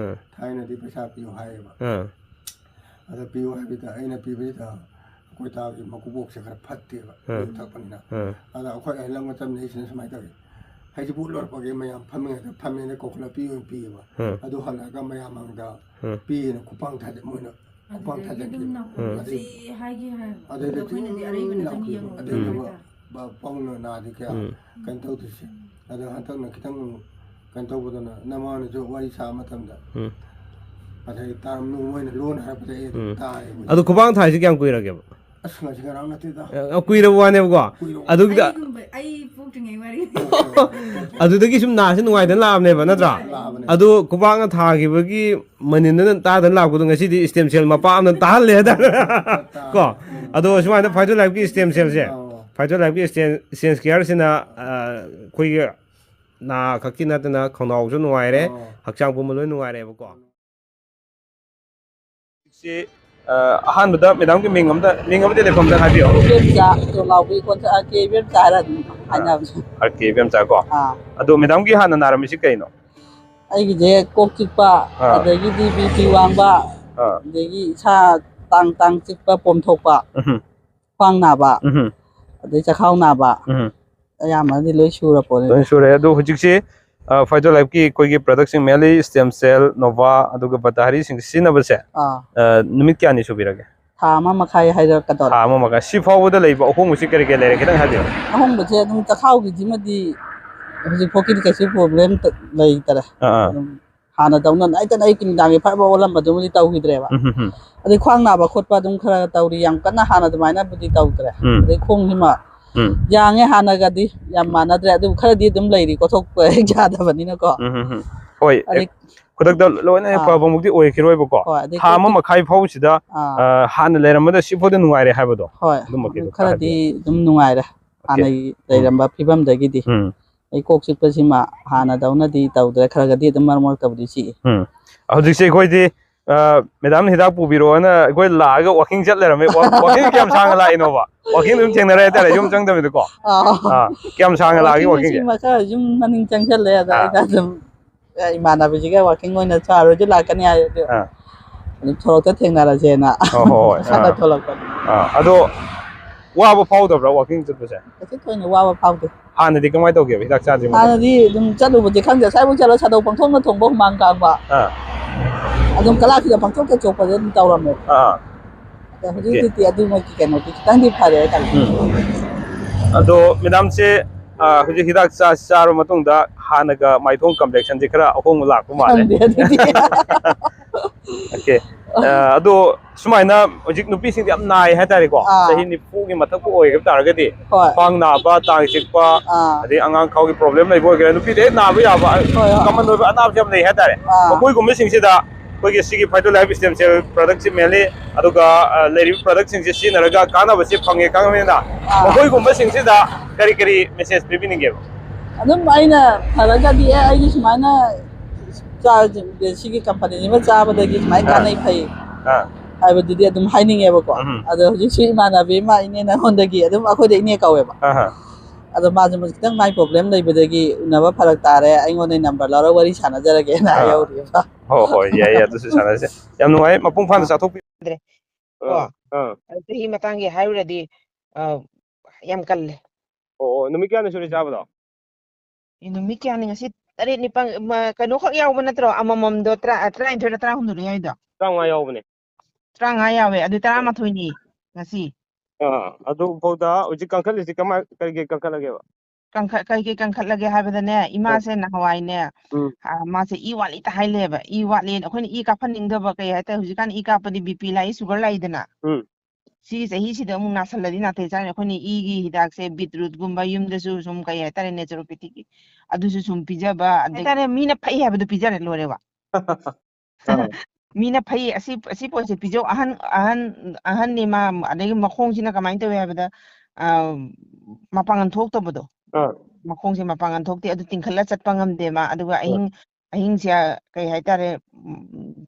ꯊꯥꯏꯅꯗꯤ ꯄꯩꯁꯥ ꯄꯤꯌꯨ ꯍꯥꯏꯌꯦꯕ ꯑꯗ ꯄꯤꯌꯨ ꯍꯥꯏꯕꯗ ꯑꯩꯅ ꯄꯤꯕꯁꯤꯗ ꯑꯩꯈꯣꯏ ꯇꯥꯒꯤ ꯃꯀꯨꯕꯣꯛꯁꯦ ꯈꯔ ꯐꯠꯇꯦꯕ ꯌꯨ ꯊꯛꯄꯅꯤꯅ ꯑꯗ ꯑꯩꯈꯣꯏ ꯑꯍꯜ ꯃꯇꯝꯗꯁꯤꯅ ꯁꯨꯃꯥꯏꯅ ꯇꯧꯋꯤ ꯍꯩꯖꯤꯕꯨ ꯂꯣꯏꯔꯛꯄꯒꯤ ꯃꯌꯥꯝ ꯐꯝꯃꯤꯉꯩꯗ ꯀꯧꯈꯠꯂ ꯄꯤꯌꯨ ꯄꯤꯌꯦꯕ ꯑꯗꯨ ꯍꯜꯂꯛꯑꯒ ꯃꯌꯥꯝ ꯃꯥꯡꯗ ꯄꯤꯌꯦꯅ ꯈꯨꯄꯥꯡ ꯊꯥꯗꯦ ꯃꯣꯏꯅ ꯈꯨꯄꯥꯛ ꯊꯥꯖꯤꯟꯈꯤꯕ ꯑꯗꯩꯗꯤ ꯄꯥꯎꯅ ꯅꯥꯗꯤ ꯀꯌꯥ ꯀꯩꯅꯣ ꯇꯧꯗ꯭ꯔꯤꯁꯦ ꯑꯗꯣ ꯍꯟꯗꯛꯅ ꯈꯤꯇꯪ ꯀꯩꯅꯣ ꯇꯧꯕꯗꯨꯅ ꯅꯃꯥꯅꯁꯨ ꯋꯥꯔꯤ ꯁꯥꯕ ꯃꯇꯝꯗ ꯑꯗꯩ ꯇꯥꯔꯝꯅꯨ ꯃꯣꯏꯅ ꯂꯣꯟ ꯍꯥꯏꯔꯛꯄꯗ ꯑꯩ ꯑꯗꯨꯝ ꯇꯥꯏꯌꯦꯕ ꯑꯗꯨ ꯈꯨꯄꯥꯡ ꯊꯥꯏꯁꯤ ꯀꯌꯥꯝ ꯀꯨꯏꯔꯒꯦꯕ ꯑꯁ ꯉꯁꯤ ꯉꯔꯥꯡ ꯅꯠꯇꯦꯗ ꯀꯨꯏꯔꯕ ꯋꯥꯅꯦꯕꯀꯣ ꯑꯗꯨꯒꯤꯗ ꯑꯩ ꯄꯣꯛꯇ꯭ꯔꯤꯉꯩ ꯋꯥꯔꯤ ꯑꯗꯨꯗꯒꯤ ꯁꯨꯝ ꯅꯥꯁꯤ ꯅꯨꯡꯉꯥꯏꯗꯅ ꯂꯥꯛꯑꯕꯅꯦꯕ ꯅꯠꯇ꯭ꯔꯥ ꯑꯗꯨ ꯈꯨꯄꯥꯛꯅ ꯊꯥꯈꯤꯕꯒꯤ ꯃꯅꯤꯟꯗꯨꯅ ꯇꯥꯗꯅ ꯂꯥꯛꯄꯗꯣ ꯉꯁꯤꯗꯤ ꯁ꯭ꯇꯦꯝ ꯁꯦꯜ ꯃꯄꯥ ꯑꯃꯅ ꯇꯥꯍꯜꯂꯦ ꯍꯥꯏꯇꯥꯔꯦ ꯀꯣ ꯑꯗꯣ ꯁꯨꯃꯥꯏꯅ ꯐꯥꯏꯇꯣ ꯂꯥꯏꯐꯀꯤ ꯁ꯭ꯇꯦꯝ ꯁꯦꯜꯁꯦ ꯐꯥꯏꯇꯣ ꯂꯥꯏꯐꯀꯤ ꯁ꯭ꯇꯦꯟꯁ ꯀꯤꯌꯔꯁꯤꯅ ꯑꯩꯈꯣꯏꯒꯤ ꯅꯥ ꯈꯛꯀꯤ ꯅꯠꯇꯅ ꯈꯧꯅꯥꯎꯁꯨ ꯅꯨꯡꯉꯥꯏꯔꯦ ꯍꯛꯆꯥꯡ ꯄꯨꯝꯕ ꯂꯣꯏ ꯅꯨꯡꯉꯥꯏꯔꯦꯕꯀꯣ ꯁꯤ ꯑꯍꯥꯟꯕꯗ ꯃꯦꯗꯥꯝꯒꯤ ꯃꯤꯡ ꯑꯃꯗꯤ ꯂꯩꯐꯝꯗ ꯍꯥꯏꯕꯤꯌꯣ ꯏꯕꯦꯝꯆꯥ ꯀꯣ ꯑꯗꯣ ꯃꯦꯗꯥꯝꯒꯤ ꯍꯥꯟꯅ ꯅꯥꯔꯝꯃꯤꯁꯤ ꯀꯩꯅꯣ ꯑꯩꯒꯤꯁꯦ ꯀꯣꯛ ꯆꯤꯛꯄ ꯑꯗꯒꯤꯗꯤ BP ꯋꯥꯡꯕ ꯑꯗꯒꯤ ꯏꯁꯥ ꯇꯥꯡ ꯆꯤꯛꯄ ꯄꯣꯝꯊꯣꯛꯄ ꯈ꯭ꯋꯥꯡ ꯅꯥꯕ ꯑꯗꯩ ꯆꯈꯥꯎ ꯅꯥꯕ ꯑꯌꯥꯝꯕꯅꯗꯤ ꯂꯣꯏ ꯁꯨꯔꯄꯣꯠꯅꯤ ꯂꯣꯏ ꯁꯨꯔꯦ ꯑꯗꯣ ꯍꯧꯖꯤꯛꯁꯤ ꯐꯥꯏꯇꯣ ꯂꯥꯏꯐꯀꯤ ꯑꯩꯈꯣꯏꯒꯤ ꯄ꯭ꯔꯗꯛꯁꯤꯡ ꯃꯦꯟꯂꯤ ꯁ꯭ꯇꯦꯝ ꯁꯦꯜ ꯅꯣꯚꯥ ꯑꯗꯨꯒ ꯕꯇꯥꯍꯔꯤꯁꯤꯡ ꯁꯤꯖꯤꯟꯅꯕꯁꯦ ꯅꯨꯃꯤꯠ ꯀꯌꯥꯅꯤ ꯁꯨꯕꯤꯔꯒꯦ ꯊꯥ 1 ꯃꯈꯥꯏ ꯍꯥꯏꯔꯛꯀꯗꯧꯔꯦ ꯊꯥ 1 ꯃꯈꯥꯏ ꯁꯤ ꯐꯥꯎꯕꯗ ꯂꯩꯕ ꯑꯍꯣꯡꯕꯁꯤ ꯀꯔꯤ ꯀꯔꯤ ꯂꯩꯔꯦ ꯈꯤꯇꯪ ꯍꯥꯏꯕꯤꯌꯨ ꯑꯍꯣꯡꯕꯁꯦ ꯑꯗꯨꯝ ꯆꯈꯥꯎꯒꯤꯁꯤꯃꯗꯤ ꯍꯧꯖꯤꯛꯐꯥꯎꯒꯤꯗꯤ ꯀꯩꯁꯨ ꯄ꯭ꯔꯣꯕ꯭ꯂꯦꯝ ꯂꯩꯇꯔꯦ ꯑꯗꯨꯝ ꯍꯥꯟꯅꯗꯧꯅ ꯑꯩꯇꯅ ꯑꯌꯨꯛꯀꯤ ꯅꯨꯡꯗꯥꯡꯒꯤ ꯐꯥꯏꯕ ꯑꯣꯜꯂꯝꯕꯗꯨꯃꯗꯤ ꯇꯧꯈꯤꯗ꯭ꯔꯦꯕ ꯑꯗꯩ ꯈ꯭ꯋꯥꯡ ꯅꯥꯕ ꯈꯣꯠꯄ ꯑꯗꯨꯝ ꯈꯔ ꯇꯧꯔꯤ ꯌꯥꯝ ꯀꯟꯅ ꯍꯥꯟꯅ ꯑꯗꯨꯃꯥꯏꯅꯕꯨꯗꯤ ꯇꯧꯗ꯭ꯔꯦ ꯑꯗꯩ ꯈꯣꯡꯁꯤꯃ ꯌꯥꯡꯉꯦ ꯍꯥꯟꯅꯒꯗꯤ ꯌꯥꯝ ꯃꯥꯟꯅꯗ꯭ꯔꯦ ꯑꯗꯨꯕꯨ ꯈꯔꯗꯤ ꯑꯗꯨꯝ ꯂꯩꯔꯤ ꯀꯣꯊꯣꯛꯄ ꯍꯦꯛ ꯌꯥꯗꯕꯅꯤꯅꯀꯣ ꯍꯣꯏ ꯈꯨꯗꯛꯇ ꯂꯣꯏꯅ ꯐꯕꯃꯨꯛꯇꯤ ꯑꯣꯏꯈꯤꯔꯣꯏꯕꯀꯣ ꯊꯥ 1 ꯃꯈꯥꯏ ꯐꯥꯎꯁꯤꯗ ꯍꯥꯟꯅ ꯂꯩꯔꯝꯕꯗ ꯁꯤꯐꯥꯎꯗ ꯅꯨꯡꯉꯥꯏꯔꯦ ꯍꯥꯏꯕꯗꯣ ꯍꯣꯏ ꯈꯔꯗꯤ ꯑꯗꯨꯝ ꯅꯨꯡꯉꯥꯏꯔꯦ ꯍꯥꯟꯅꯒꯤ ꯂꯩꯔꯝꯕ ꯐꯤꯕꯝꯗꯒꯤꯗꯤ ꯑꯩ ꯀꯣꯛ ꯆꯤꯛꯄꯁꯤꯃ ꯍꯥꯟꯅꯗꯧꯅꯗꯤ ꯇꯧꯗ꯭ꯔꯦ ꯈꯔꯒꯗꯤ ꯑꯗꯨꯝ ꯃꯔꯛ ꯃꯔꯛꯇꯕꯨꯗꯤ ꯆꯤꯛꯏ ꯍꯧꯖꯤꯛꯁꯦ ꯑꯩꯈꯣꯏꯗꯤ ꯃꯦꯗꯥꯝꯅ ꯍꯤꯗꯥꯛ ꯄꯨꯕꯤꯔꯣꯑꯣꯅ ꯑꯩꯈꯣꯏ ꯂꯥꯛꯑꯒ ꯋꯥꯀꯤꯡ ꯆꯠ ꯂꯩꯔꯝꯃꯦ ꯋꯥꯀꯤꯡ ꯀꯌꯥꯝ ꯁꯥꯡꯅ ꯂꯥꯛꯏꯅꯣꯕ ꯋꯥꯀꯤꯡ ꯑꯗꯨꯝ ꯊꯦꯡꯅꯔꯦ ꯍꯥꯏꯇꯥꯔꯦ ꯌꯨꯝ ꯆꯪꯗꯕꯤꯗꯀꯣ ꯀꯌꯥꯝ ꯁꯥꯡꯅ ꯂꯥꯛꯑꯒꯦ ꯋꯥꯀꯤꯡꯁꯦ ꯈꯔ ꯌꯨꯝ ꯃꯅꯤꯡ ꯆꯪꯁꯜꯂꯦ ꯑꯗ ꯑꯩꯅ ꯑꯗꯨꯝ ꯏꯃꯥꯟꯅꯕꯤꯁꯤꯒ ꯋꯥꯀꯤꯡ ꯑꯣꯏꯅ ꯆꯥꯔꯣꯏꯁꯨ ꯂꯥꯛꯀꯅꯤ ꯍꯥꯏ ꯑꯗꯨꯝ ꯊꯣꯔꯛꯇ ꯊꯦꯡꯅꯔꯁꯦꯅ ꯈꯟꯅ ꯊꯣꯛꯂꯛꯄꯅꯤ ꯑꯗꯣ ꯋꯥꯕ ꯐꯥꯎꯗꯕ꯭ꯔꯥ ꯋꯥꯀꯤꯡ ꯆꯠꯄꯁꯦ ꯀꯩꯁꯨ ꯊꯣꯏꯅ ꯋꯥꯕ ꯐꯥꯎꯗꯦ ꯍꯥꯟꯅꯗꯤ ꯀꯃꯥꯏꯅ ꯇꯧꯒꯦꯕ ꯍꯤꯗꯥꯛ ꯆꯥꯗ꯭ꯔꯤꯉꯩꯗ ꯍꯥꯟꯅꯗꯤ ꯑꯗꯨꯝ ꯆꯠꯂꯨꯕꯗꯤ ꯈꯪꯗꯦ ꯁ꯭ꯋꯥꯏꯐꯥꯎ ꯆꯠꯂ ꯁꯥꯗꯧ ꯄꯪꯊꯣꯡꯅ ꯊꯣꯡꯕ ꯍꯨꯃꯥꯡ ꯀꯥꯡꯕ ꯑꯗꯨꯝ ꯀꯂꯥꯛꯁꯤꯗ ꯄꯪꯊꯣꯛꯇ ꯆꯣꯛꯄꯁꯦ ꯑꯗꯨꯝ ꯇꯧꯔꯝꯃꯦꯕ ꯑꯗ ꯍꯧꯖꯤꯛꯇꯤ ꯑꯗꯨꯃꯛꯀꯤ ꯀꯩꯅꯣꯗꯤ ꯈꯤꯇꯪꯗꯤ ꯐꯔꯦ ꯍꯥꯏꯇꯥꯔꯦ ꯑꯗꯣ ꯃꯦꯗꯥꯝꯁꯦ ꯍꯧꯖꯤꯛ ꯍꯤꯗꯥꯛ ꯆꯥꯔꯕ ꯃꯇꯨꯡꯗ ꯍꯥꯟꯅꯒ ꯃꯥꯏꯊꯣꯡ ꯀꯝꯄ꯭ꯂꯦꯛꯁꯟꯁꯦ ꯈꯔ ꯑꯍꯣꯡꯕ ꯂꯥꯛꯄ ꯃꯥꯜꯂꯦ ꯑꯣꯀꯦ ꯑꯗꯣ ꯁꯨꯃꯥꯏꯅ ꯍꯧꯖꯤꯛ ꯅꯨꯄꯤꯁꯤꯡꯗꯤ ꯌꯥꯝ ꯅꯥꯏ ꯍꯥꯏꯇꯥꯔꯦꯀꯣ ꯆꯍꯤ 90ꯒꯤ ꯃꯊꯛꯄꯨ ꯑꯣꯏꯒꯕ ꯇꯥꯔꯒꯗꯤ ꯈ꯭ꯋꯥꯡ ꯅꯥꯕ ꯇꯥꯡ ꯆꯤꯛꯄ ꯑꯗꯩ ꯑꯉꯥꯡ ꯈꯥꯎꯒꯤ ꯄ꯭ꯔꯣꯕ꯭ꯂꯦꯝ ꯂꯩꯕ ꯑꯣꯏꯒꯦꯔꯥ ꯅꯨꯄꯤꯗ ꯍꯦꯛ ꯅꯥꯕ ꯌꯥꯕ ꯀꯃꯟ ꯑꯣꯏꯕ ꯑꯅꯥꯕꯁꯤ ꯌꯥꯝ ꯂꯩ ꯍꯥꯏꯇꯥꯔꯦ ꯃꯈꯣꯏꯒꯨꯝꯕꯁꯤꯡꯁꯤꯗ ꯑꯩꯈꯣꯏꯒꯤ ꯁꯤꯒꯤ ꯐꯥꯏꯇꯣ ꯂꯥꯏꯐ ꯁ꯭ꯇꯦꯝ ꯁꯦꯜ ꯄ꯭ꯔꯗꯛꯁꯤ ꯃꯦꯟꯂꯤ ꯑꯗꯨꯒ ꯂꯩꯔꯤꯕ ꯄ꯭ꯔꯗꯛꯁꯤꯡꯁꯤ ꯁꯤꯖꯤꯟꯅꯔꯒ ꯀꯥꯟꯅꯕꯁꯤ ꯐꯪꯉꯦ ꯈꯪꯉꯕꯅꯤꯅ ꯃꯈꯣꯏꯒꯨꯝꯕꯁꯤꯡꯁꯤꯗ ꯀꯔꯤ ꯀꯔꯤ ꯃꯦꯁꯦꯖ ꯄꯤꯕꯤꯅꯤꯡꯒꯦꯕ ꯑꯗꯨꯝ ꯑꯩꯅ ꯐꯔꯒꯗꯤ ꯑꯩꯒꯤ ꯁꯨꯃꯥꯏꯅ ꯁꯤꯒꯤ ꯀꯝꯄꯅꯤꯁꯤꯃ ꯆꯥꯕꯗꯒꯤ ꯁꯨꯃꯥꯏꯅ ꯀꯥꯟꯅꯩ ꯐꯩ ꯍꯥꯏꯕꯗꯨꯗꯤ ꯑꯗꯨꯝ ꯍꯥꯏꯅꯤꯡꯉꯦꯕꯀꯣ ꯑꯗꯣ ꯍꯧꯖꯤꯛꯁꯨ ꯏꯃꯥꯟꯅꯕꯤ ꯑꯃ ꯏꯅꯦ ꯅꯉꯣꯟꯗꯒꯤ ꯑꯗꯨꯝ ꯑꯩꯈꯣꯏꯗ ꯏꯅꯦ ꯀꯧꯋꯦꯕ ꯑꯗꯣ ꯃꯥꯁꯨ ꯈꯤꯇꯪ ꯃꯥꯏ ꯄ꯭ꯔꯣꯕ꯭ꯂꯦꯝ ꯂꯩꯕꯗꯒꯤ ꯎꯅꯕ ꯐꯔꯛ ꯇꯥꯔꯦ ꯑꯩꯉꯣꯟꯗ ꯅꯝꯕꯔ ꯂꯧꯔꯒ ꯋꯥꯔꯤ ꯁꯥꯟꯅꯖꯔꯒꯦꯅ ꯍꯥꯏꯍꯧꯔꯤꯕ ꯍꯣꯏ ꯌꯥꯏ ꯑꯗꯨꯁꯨ ꯁꯥꯟꯅꯁꯦ ꯌꯥꯝ ꯅꯨꯡꯉꯥꯏ ꯃꯄꯨꯡ ꯐꯥꯅ ꯆꯥꯊꯣꯛꯄꯤꯗ꯭ꯔꯦ ꯆꯍꯤ ꯃꯇꯥꯡꯒꯤ ꯍꯥꯏꯔꯨꯔꯗꯤ ꯌꯥꯝ ꯀꯜꯂꯦ ꯅꯨꯃꯤꯠ ꯀꯌꯥꯅꯤ ꯁꯨꯔꯦ ꯆꯥꯕꯗꯣ ꯅꯨꯃꯤꯠ ꯀꯌꯥꯅꯤ ꯉꯁꯤ 8 9 ꯀꯩꯅꯣꯈꯛ ꯌꯥꯎꯕ ꯅꯠꯇ꯭ꯔꯣ ꯑꯃꯃꯝꯗꯣ 19 13 ꯌꯥꯎꯏꯗꯣ 35 ꯌꯥꯎꯕꯅꯦ 35 ꯌꯥꯎꯋꯦ ꯑꯗꯨ 11ꯅꯤ ꯉꯁꯤ ꯑꯗꯨ ꯐꯥꯎꯗ ꯍꯧꯖꯤꯛ ꯀꯟꯈꯠꯂꯤꯁꯤ ꯀꯔꯤ ꯀꯟꯈꯠꯂꯒꯦꯕ ꯀꯩ ꯀꯟꯈꯠꯂꯒꯦ ꯍꯥꯏꯕꯗꯅꯦ ꯏꯃꯥꯁꯦ ꯅꯍꯥꯟꯋꯥꯏꯅꯦ ꯃꯥꯁꯦ ꯏ ꯋꯥꯠꯂꯤꯇ ꯍꯥꯏꯂꯦꯕ ꯏ ꯋꯥꯠꯂꯦꯅ ꯑꯩꯈꯣꯏꯅ ꯏ ꯀꯥꯞꯍꯟꯅꯤꯡꯗꯕ ꯀꯩ ꯍꯥꯏꯇꯥꯔꯦ ꯍꯧꯖꯤꯛꯀꯥꯟ ꯏ ꯀꯥꯞꯄꯗꯤ BP ꯂꯥꯛꯏ ꯁꯨꯒꯔ ꯂꯥꯛꯏꯗꯅ ꯁꯤꯒꯤ ꯆꯍꯤꯁꯤꯗ ꯑꯃꯨꯛ ꯅꯥꯁꯜꯂꯗꯤ ꯅꯥꯇꯩ ꯆꯥꯔꯅꯤ ꯑꯩꯈꯣꯏꯅ ꯏꯒꯤ ꯍꯤꯗꯥꯛꯁꯦ ꯕꯤꯠꯔꯨꯠꯒꯨꯝꯕ ꯌꯨꯝꯗꯁꯨ ꯁꯨꯝ ꯀꯩ ꯍꯥꯏꯇꯥꯔꯦ ꯅꯦꯆꯔꯣꯄꯦꯊꯤꯛꯀꯤ ꯑꯗꯨꯁꯨ ꯁꯨꯝ ꯄꯤꯖꯕ ꯍꯥꯏꯇꯥꯔꯦ ꯃꯤꯅ ꯐꯩ ꯍꯥꯏꯕꯗꯨ ꯄꯤꯖꯔꯦ ꯂꯣꯏꯔꯦꯕ ꯃꯤꯅ ꯐꯩ ꯑꯁꯤ ꯄꯣꯠꯁꯦ ꯄꯤꯖꯧ ꯑꯍꯟꯅꯤ ꯃꯥ ꯑꯗꯒꯤ ꯃꯈꯣꯡꯁꯤꯅ ꯀꯃꯥꯏꯅ ꯇꯧꯏ ꯍꯥꯏꯕꯗ ꯃꯄꯥꯡꯒꯜ ꯊꯣꯛꯇꯕꯗꯣ ꯃꯈꯣꯡꯁꯦ ꯃꯄꯥꯡꯒꯜ ꯊꯣꯛꯇꯦ ꯑꯗꯨ ꯇꯤꯡꯈꯠꯂ ꯆꯠꯄ ꯉꯝꯗꯦ ꯃꯥ ꯑꯗꯨꯒ ꯑꯍꯤꯡꯁꯦ ꯀꯩ ꯍꯥꯏꯇꯥꯔꯦ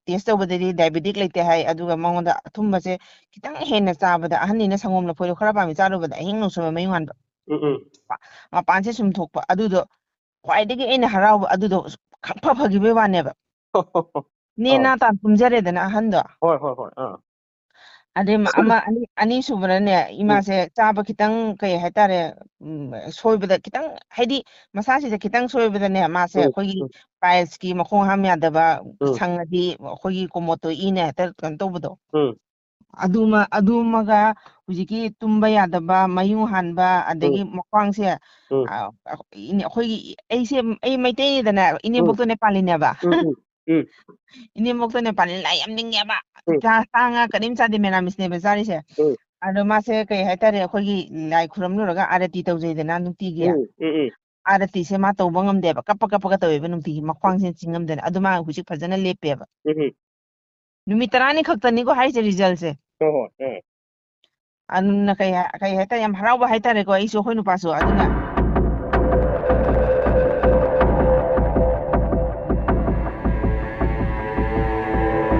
ꯇꯦꯁ ꯇꯧꯕꯗꯗꯤ ꯗꯥꯏꯕꯦꯇꯤꯛ ꯂꯩꯇꯦ ꯍꯥꯏ ꯑꯗꯨꯒ ꯃꯉꯣꯟꯗ ꯑꯊꯨꯝꯕꯁꯦ ꯈꯤꯇꯪ ꯍꯦꯟꯅ ꯆꯥꯕꯗ ꯑꯍꯟꯅꯤꯅ ꯁꯪꯒꯣꯝ ꯂꯐꯣꯏꯗꯣ ꯈꯔ ꯄꯥꯝꯃꯤ ꯆꯥꯔꯨꯕꯗ ꯑꯍꯤꯡ ꯅꯣꯡꯁꯣꯟꯕ ꯃꯌꯨ ꯉꯥꯟꯕ ꯃꯄꯥꯟꯁꯦ ꯁꯨꯝ ꯊꯣꯛꯄ ꯑꯗꯨꯗꯣ ꯈ꯭ꯋꯥꯏꯗꯒꯤ ꯑꯩꯅ ꯍꯔꯥꯎꯕ ꯑꯗꯨꯗꯣ ꯐꯈꯤꯕꯩ ꯋꯥꯅꯦꯕ ꯅꯦꯅꯥ ꯇꯥꯟ ꯇꯨꯝꯖꯔꯦꯗꯅ ꯑꯍꯟꯗꯣ ꯑꯗꯩ ꯑꯅꯤ ꯁꯨꯕꯅꯅꯦ ꯏꯃꯥꯁꯦ ꯆꯥꯕ ꯈꯤꯇꯪ ꯀꯩ ꯍꯥꯏꯇꯥꯔꯦ ꯁꯣꯏꯕꯗ ꯈꯤꯇꯪ ꯍꯥꯏꯗꯤ ꯃꯁꯥꯁꯤꯗ ꯈꯤꯇꯪ ꯁꯣꯏꯕꯗꯅꯦ ꯃꯥꯁꯦ ꯑꯩꯈꯣꯏꯒꯤ ꯄꯥꯏꯜꯁꯀꯤ ꯃꯈꯣꯡ ꯍꯥꯝ ꯌꯥꯗꯕ ꯁꯪꯉꯗꯤ ꯑꯩꯈꯣꯏꯒꯤ ꯀꯣꯃꯣꯠꯇꯣ ꯏꯅꯦ ꯍꯦꯛꯇ ꯀꯩꯅꯣ ꯇꯧꯕꯗꯣ ꯑꯗꯨꯃꯒ ꯍꯧꯖꯤꯛꯀꯤ ꯇꯨꯝꯕ ꯌꯥꯗꯕ ꯃꯌꯨꯡ ꯍꯥꯟꯕ ꯑꯗꯒꯤ ꯃꯈ꯭ꯋꯥꯡꯁꯦ ꯑꯩꯈꯣꯏꯒꯤ ꯑꯩ ꯃꯩꯇꯩꯅꯤꯗꯅ ꯏꯅꯦꯝꯕꯣꯛꯇꯣ ꯅꯦꯄꯥꯂꯤꯅꯦꯕ ꯏꯅꯦꯝꯕꯣꯛꯇꯣ ꯅꯦꯄꯥꯂꯤ ꯂꯥꯏ ꯌꯥꯝ ꯅꯤꯡꯉꯦꯕ ꯁꯥ ꯉꯥ ꯀꯔꯤꯝ ꯆꯥꯗꯦ ꯃꯦꯔꯥꯃꯤꯁꯅꯦꯕ ꯆꯥꯔꯤꯁꯦ ꯑꯗꯣ ꯃꯥꯁꯦ ꯀꯩ ꯍꯥꯏꯇꯥꯔꯦ ꯑꯩꯈꯣꯏꯒꯤ ꯂꯥꯏ ꯈꯨꯔꯝꯂꯨꯔꯒ ꯑꯥꯔꯇꯤ ꯇꯧꯖꯩꯗꯅ ꯅꯨꯡꯇꯤꯒꯤ ꯑꯥꯔꯇꯤꯁꯦ ꯃꯥ ꯇꯧꯕ ꯉꯝꯗꯦꯕ ꯀꯞꯄꯒ ꯇꯧꯋꯦꯕ ꯅꯨꯡꯇꯤꯒꯤ ꯃꯈ꯭ꯋꯥꯡꯁꯦ ꯆꯤꯡꯉꯝꯗꯅ ꯑꯗꯨ ꯃꯥ ꯍꯧꯖꯤꯛ ꯐꯖꯅ ꯂꯦꯞꯄꯦꯕ ꯅꯨꯃꯤꯠ 10ꯅꯤ ꯈꯛꯇꯅꯤꯀꯣ ꯍꯥꯏꯁꯦ ꯔꯤꯖꯜꯁꯦ ꯑꯗꯨꯅ ꯀꯩ ꯍꯥꯏꯇꯥꯔꯦ ꯌꯥꯝ ꯍꯔꯥꯎꯕ ꯍꯥꯏꯇꯥꯔꯦꯀꯣ ꯑꯩꯁꯨ ꯑꯩꯈꯣꯏ ꯅꯨꯄꯥꯁꯨ ꯑꯗꯨꯅ